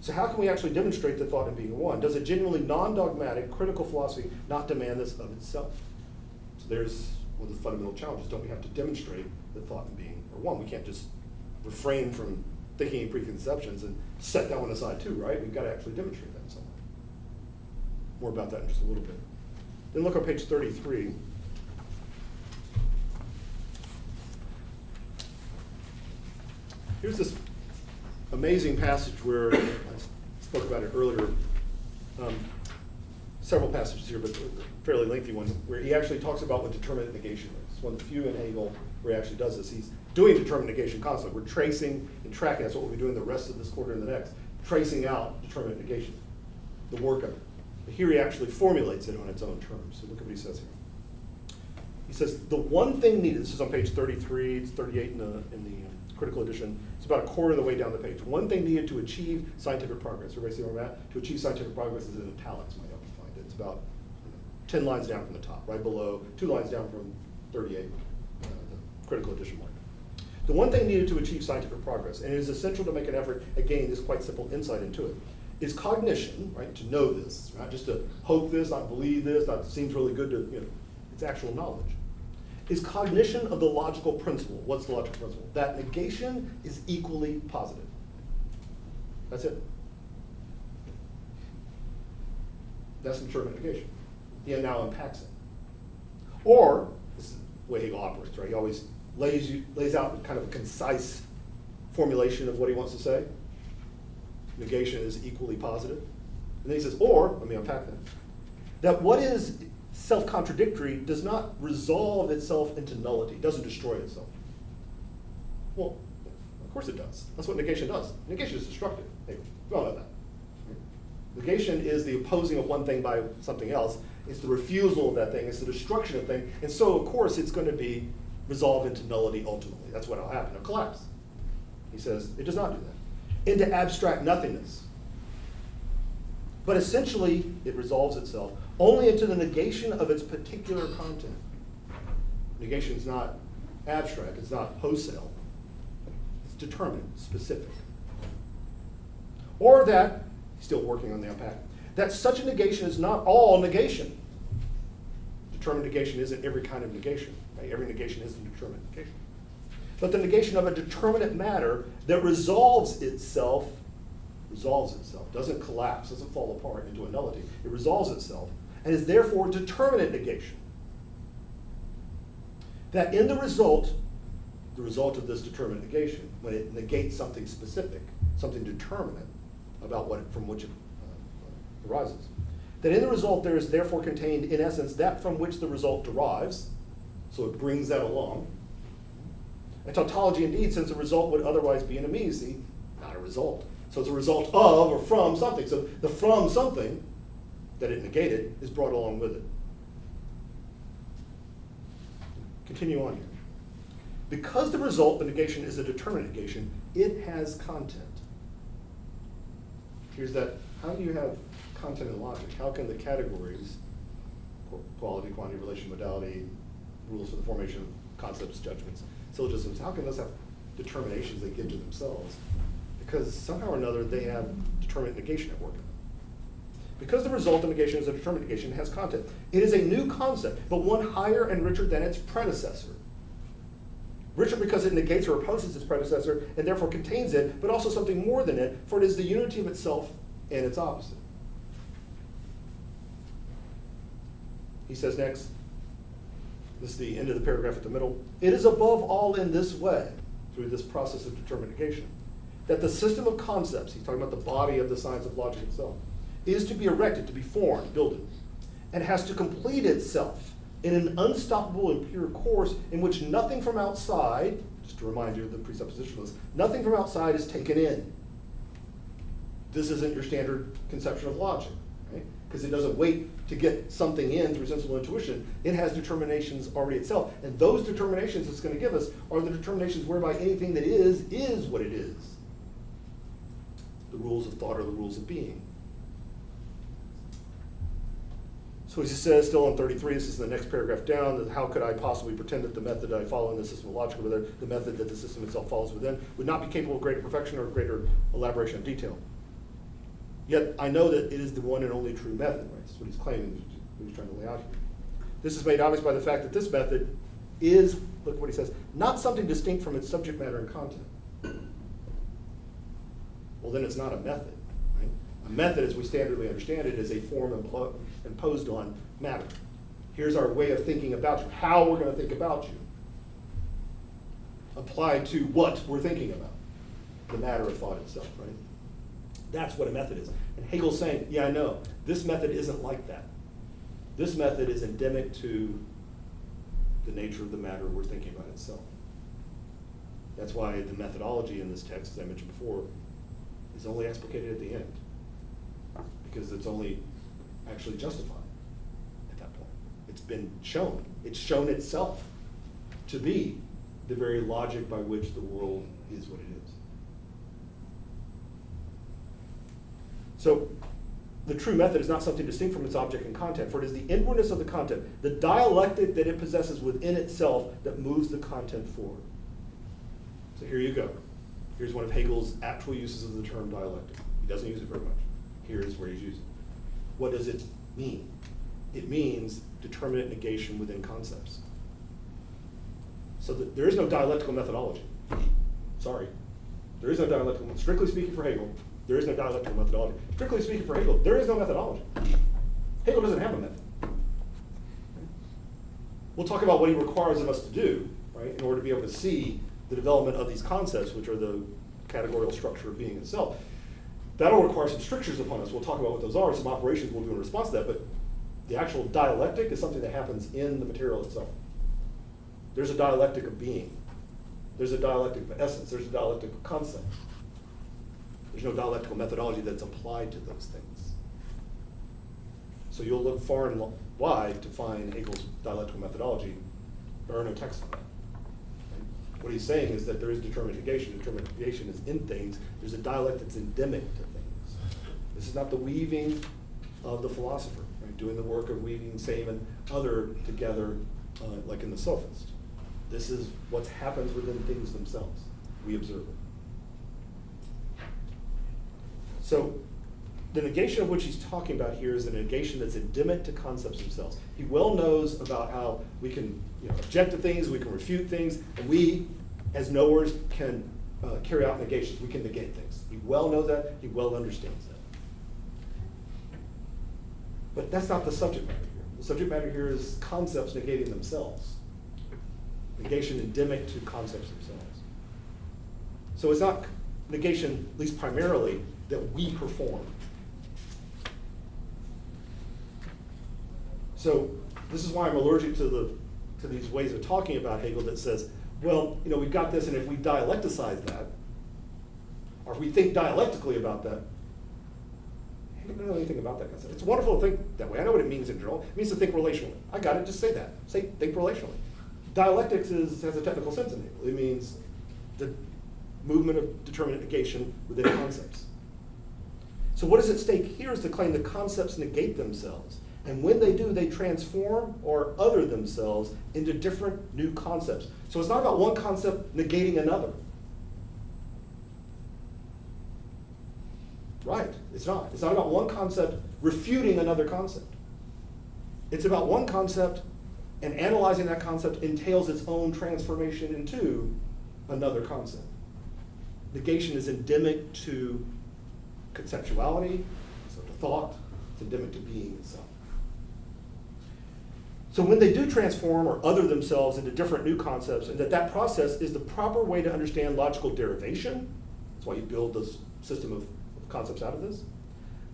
So how can we actually demonstrate that thought and being are one? Does a genuinely non-dogmatic, critical philosophy not demand this of itself? So there's one of the fundamental challenges. Don't we have to demonstrate that thought and being are one? We can't just refrain from thinking in preconceptions and set that one aside too, right? We've got to actually demonstrate that in some way. More about that in just a little bit. Then look on page 33. Here's this amazing passage where I spoke about it earlier. several passages here, but a fairly lengthy one, where he actually talks about what determinate negation is. It's one of the few in Hegel where he actually does this. He's doing determinate negation constantly. We're tracing and tracking. That's what we'll be doing the rest of this quarter and the next, tracing out determinate negation, the work of it. But here he actually formulates it on its own terms. So look at what he says here. He says, the one thing needed, this is on page 33, it's 38 in the critical edition, it's about a quarter of the way down the page. One thing needed to achieve scientific progress. Everybody see where I'm at? To achieve scientific progress is in italics, might help you find it. It's about 10 lines down from the top, right below, 2 lines down from 38, the critical edition mark. The one thing needed to achieve scientific progress, and it is essential to make an effort at gaining this quite simple insight into it, is cognition, right? To know this, not just to hope this, not believe this, not seems really good to, it's actual knowledge. Is cognition of the logical principle. What's the logical principle? That negation is equally positive. That's it. That's determinate negation. He now unpacks it. Or, this is the way Hegel operates, right? He always lays out kind of a concise formulation of what he wants to say. Negation is equally positive. And then he says, or, let me unpack that. That what is self-contradictory does not resolve itself into nullity, doesn't destroy itself. Well, of course it does. That's what negation does. Negation is destructive. Hey, we all know that. Negation is the opposing of one thing by something else. It's the refusal of that thing. It's the destruction of thing. And so, of course, it's going to be resolved into nullity ultimately. That's what will happen. It'll collapse. He says it does not do that. Into abstract nothingness. But essentially, it resolves itself only into the negation of its particular content. Negation is not abstract, it's not wholesale. It's determinate, specific. Or that, still working on the unpacking, that such a negation is not all negation. Determinate negation isn't every kind of negation. Right? Every negation isn't determinate negation. But the negation of a determinate matter that resolves itself, doesn't collapse, doesn't fall apart into a nullity. It resolves itself and is therefore determinate negation. That in the result of this determinate negation, when it negates something specific, something determinate about from which it arises, that in the result there is therefore contained in essence that from which the result derives, so it brings that along. A tautology indeed, since the result would otherwise be an immediacy, not a result. So it's a result of or from something. So the from something that it negated is brought along with it. Continue on here. Because the result, the negation, is a determinate negation, it has content. Here's that, how do you have content in logic? How can the categories, quality, quantity, relation, modality, rules for the formation of concepts, judgments, syllogisms, how can those have determinations they give to themselves? Because somehow or another they have determinate negation at work. Because the result of negation is a determinate negation, it has content. It is a new concept, but one higher and richer than its predecessor. Richer because it negates or opposes its predecessor and therefore contains it, but also something more than it, for it is the unity of itself and its opposite. He says next, this is the end of the paragraph at the middle, it is above all in this way, through this process of determinate negation, that the system of concepts, he's talking about the body of the science of logic itself, is to be erected, to be formed, built, and has to complete itself in an unstoppable and pure course in which nothing from outside, just to remind you of the presuppositionalist, nothing from outside is taken in. This isn't your standard conception of logic, right? Because it doesn't wait to get something in through sensible intuition. It has determinations already itself. And those determinations it's going to give us are the determinations whereby anything that is what it is. The rules of thought are the rules of being. So as he says, still on 33, this is the next paragraph down, that how could I possibly pretend that the method I follow in the system of logic, or whether the method that the system itself follows within, would not be capable of greater perfection or greater elaboration of detail. Yet I know that it is the one and only true method, right? That's what he's claiming, what he's trying to lay out here. This is made obvious by the fact that this method is, look what he says, not something distinct from its subject matter and content. Well, then it's not a method, right? A method, as we standardly understand it, is a form imposed on matter. Here's our way of thinking about you, how we're going to think about you, applied to what we're thinking about, the matter of thought itself, right? That's what a method is. And Hegel's saying, yeah, I know, this method isn't like that. This method is endemic to the nature of the matter we're thinking about itself. That's why the methodology in this text, as I mentioned before, is only explicated at the end, because it's only actually justified at that point. It's been shown. It's shown itself to be the very logic by which the world is what it is. So the true method is not something distinct from its object and content, for it is the inwardness of the content, the dialectic that it possesses within itself, that moves the content forward. So here you go. Here's one of Hegel's actual uses of the term dialectic. He doesn't use it very much. Here's where he's using it. What does it mean? It means determinate negation within concepts. So that there is no dialectical methodology. Sorry. There is no dialectical, strictly speaking for Hegel, there is no dialectical methodology. Strictly speaking for Hegel, there is no methodology. Hegel doesn't have a method. We'll talk about what he requires of us to do, right, in order to be able to see the development of these concepts, which are the categorical structure of being itself. That'll require some strictures upon us. We'll talk about what those are, some operations we'll do in response to that, but the actual dialectic is something that happens in the material itself. There's a dialectic of being. There's a dialectic of essence. There's a dialectic of concept. There's no dialectical methodology that's applied to those things. So you'll look far and wide to find Hegel's dialectical methodology. There are no texts on that. Right? What he's saying is that there is determinate negation. Determinate negation is in things. There's a dialect that's endemic to things. This is not the weaving of the philosopher, right? Doing the work of weaving same and other together, like in the sophist. This is what happens within things themselves. We observe it. So the negation of which he's talking about here is a negation that's endemic to concepts themselves. He well knows about how we can object to things, we can refute things, and we, as knowers, can carry out negations. We can negate things. He well knows that. He well understands that. But that's not the subject matter here. The subject matter here is concepts negating themselves. Negation endemic to concepts themselves. So it's not negation, at least primarily, that we perform. So this is why I'm allergic to these ways of talking about Hegel that says, well, we've got this, and if we dialecticize that, or if we think dialectically about that, I don't know anything about that concept. It's wonderful to think that way. I know what it means in general. It means to think relationally. I got it, just say that. Think relationally. Dialectics has a technical sense in Hegel. It means the movement of determinate negation within concepts. So what is at stake here is the claim that concepts negate themselves. And when they do, they transform or other themselves into different new concepts. So it's not about one concept negating another. Right, it's not. It's not about one concept refuting another concept. It's about one concept, and analyzing that concept entails its own transformation into another concept. Negation is endemic to conceptuality, so to thought, it's endemic to being itself. So when they do transform or other themselves into different new concepts, and that process is the proper way to understand logical derivation, that's why you build this system of concepts out of this.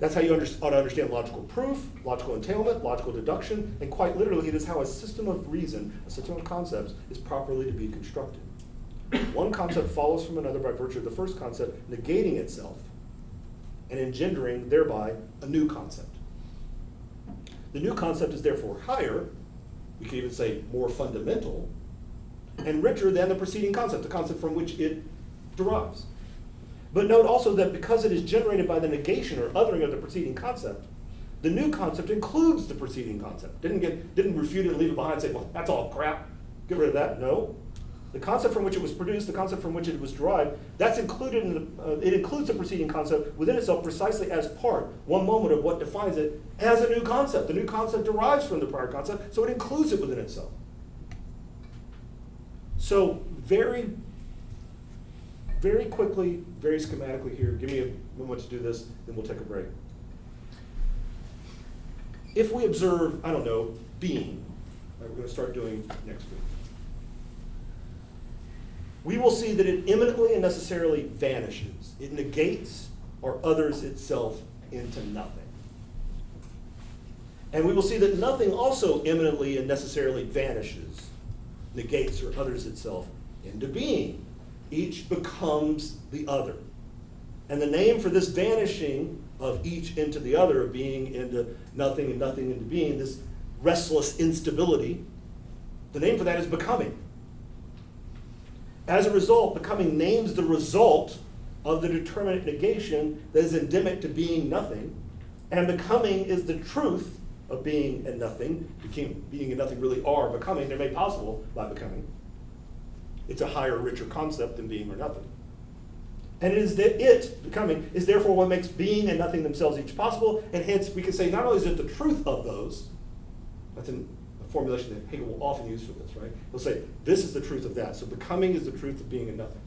That's how you ought to understand logical proof, logical entailment, logical deduction, and quite literally it is how a system of reason, a system of concepts, is properly to be constructed. One concept follows from another by virtue of the first concept negating itself and engendering thereby a new concept. The new concept is therefore higher, we could even say more fundamental, and richer than the preceding concept, the concept from which it derives. But note also that because it is generated by the negation or othering of the preceding concept, the new concept includes the preceding concept. Didn't refute it and leave it behind and say, well, that's all crap, get rid of that. No. The concept from which it was produced, the concept from which it was derived, that's included in it includes the preceding concept within itself precisely as part, one moment of what defines it as a new concept. The new concept derives from the prior concept, so it includes it within itself. So very quickly, very schematically here, give me a moment to do this, then we'll take a break. If we observe, I don't know, being, like we're going to start doing next week, we will see that it imminently and necessarily vanishes. It negates or others itself into nothing. And we will see that nothing also imminently and necessarily vanishes, negates, or utters itself into being. Each becomes the other. And the name for this vanishing of each into the other, of being into nothing and nothing into being, this restless instability, the name for that is becoming. As a result, becoming names the result of the determinate negation that is endemic to being nothing, and becoming is the truth of being and nothing. Being and nothing really are becoming. They're made possible by becoming. It's a higher, richer concept than being or nothing. And it is that it, becoming, is therefore what makes being and nothing themselves each possible, and hence we can say not only is it the truth of those, that's a formulation that Hegel will often use for this, right? He'll say, this is the truth of that. So becoming is the truth of being and nothing.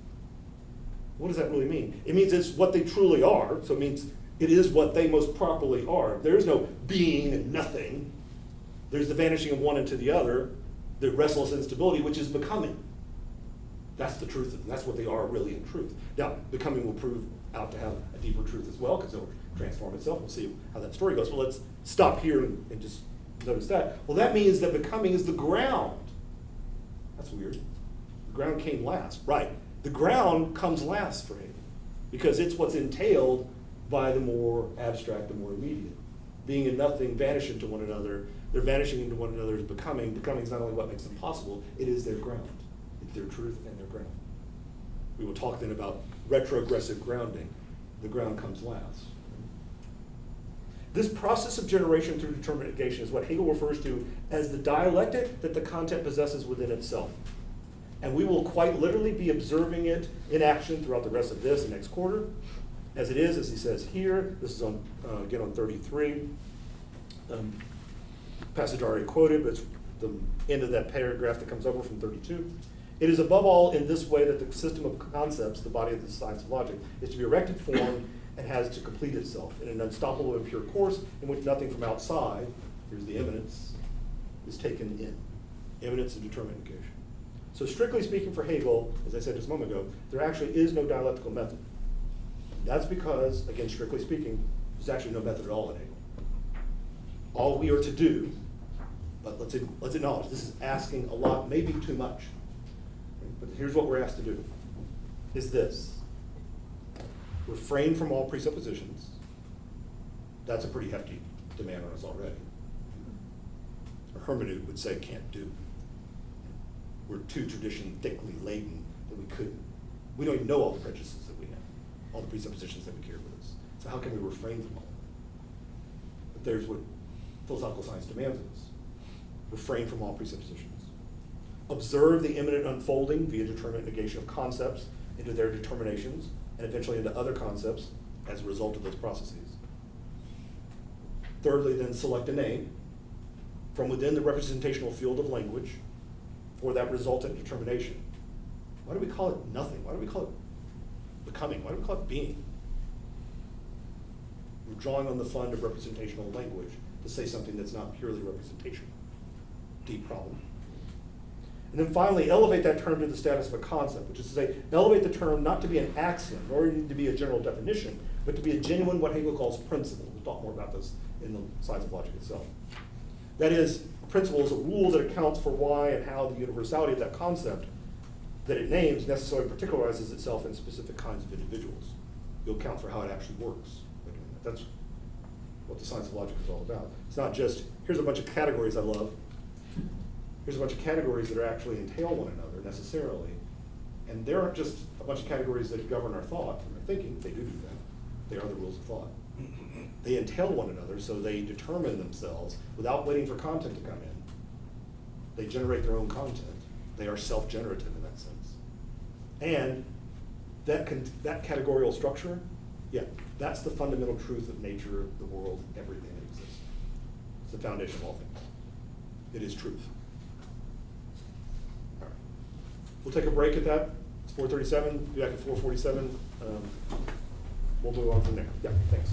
What does that really mean? It means it's what they truly are, so it means it is what they most properly are. There is no being and nothing. There's the vanishing of one into the other, the restless instability, which is becoming. That's the truth, and that's what they are really in truth. Now, becoming will prove out to have a deeper truth as well, because it will transform itself. We'll see how that story goes. But let's stop here and just notice that. Well, that means that becoming is the ground. That's weird. The ground came last. Right. The ground comes last for Hegel, because it's what's entailed by the more abstract, the more immediate. Being and nothing vanish into one another. They're vanishing into one another is becoming. Becoming is not only what makes them possible, it is their ground. It's their truth and their ground. We will talk then about retrogressive grounding. The ground comes last. This process of generation through determinate negation is what Hegel refers to as the dialectic that the content possesses within itself. And we will quite literally be observing it in action throughout the rest of this and next quarter. As it is, as he says here, this is on again on 33. Passage already quoted, but it's the end of that paragraph that comes over from 32. It is above all in this way that the system of concepts, the body of the science of logic, is to be erected, formed, and has to complete itself in an unstoppable and pure course in which nothing from outside, here's the eminence, is taken in. Eminence and determinate negation. So strictly speaking for Hegel, as I said just a moment ago, there actually is no dialectical method. That's because, again, strictly speaking, there's actually no method at all in Hegel. All we are to do, but let's acknowledge, this is asking a lot, maybe too much. But here's what we're asked to do, is this. Refrain from all presuppositions. That's a pretty hefty demand on us already. A hermeneutic would say can't do. We're too tradition thickly laden that we couldn't. We don't even know all the prejudices that we have, all the presuppositions that we carry with us. So how can we refrain from all of that? But there's what philosophical science demands of us. Refrain from all presuppositions. Observe the imminent unfolding via determinate negation of concepts into their determinations, and eventually into other concepts as a result of those processes. Thirdly, then select a name from within the representational field of language for that resultant determination. Why do we call it nothing? Why do we call it becoming? Why do we call it being? We're drawing on the fund of representational language to say something that's not purely representational. Deep problem. And then finally, elevate that term to the status of a concept, which is to say, elevate the term not to be an axiom, nor to be a general definition, but to be a genuine, what Hegel calls principle. We'll talk more about this in the science of logic itself. That is, a principle is a rule that accounts for why and how the universality of that concept that it names necessarily particularizes itself in specific kinds of individuals. You'll account for how it actually works. That's what the science of logic is all about. It's not just, here's a bunch of categories I love. Here's a bunch of categories that are actually entail one another necessarily. And there aren't just a bunch of categories that govern our thought and our thinking. They do that. They are the rules of thought. They entail one another, so they determine themselves without waiting for content to come in. They generate their own content. They are self-generative in that sense. And that categorical structure, yeah, that's the fundamental truth of nature, the world, everything that exists. It's the foundation of all things. It is truth. All right. We'll take a break at that. It's 4:37. Be back at 4:47. We'll move on from there. Yeah, thanks.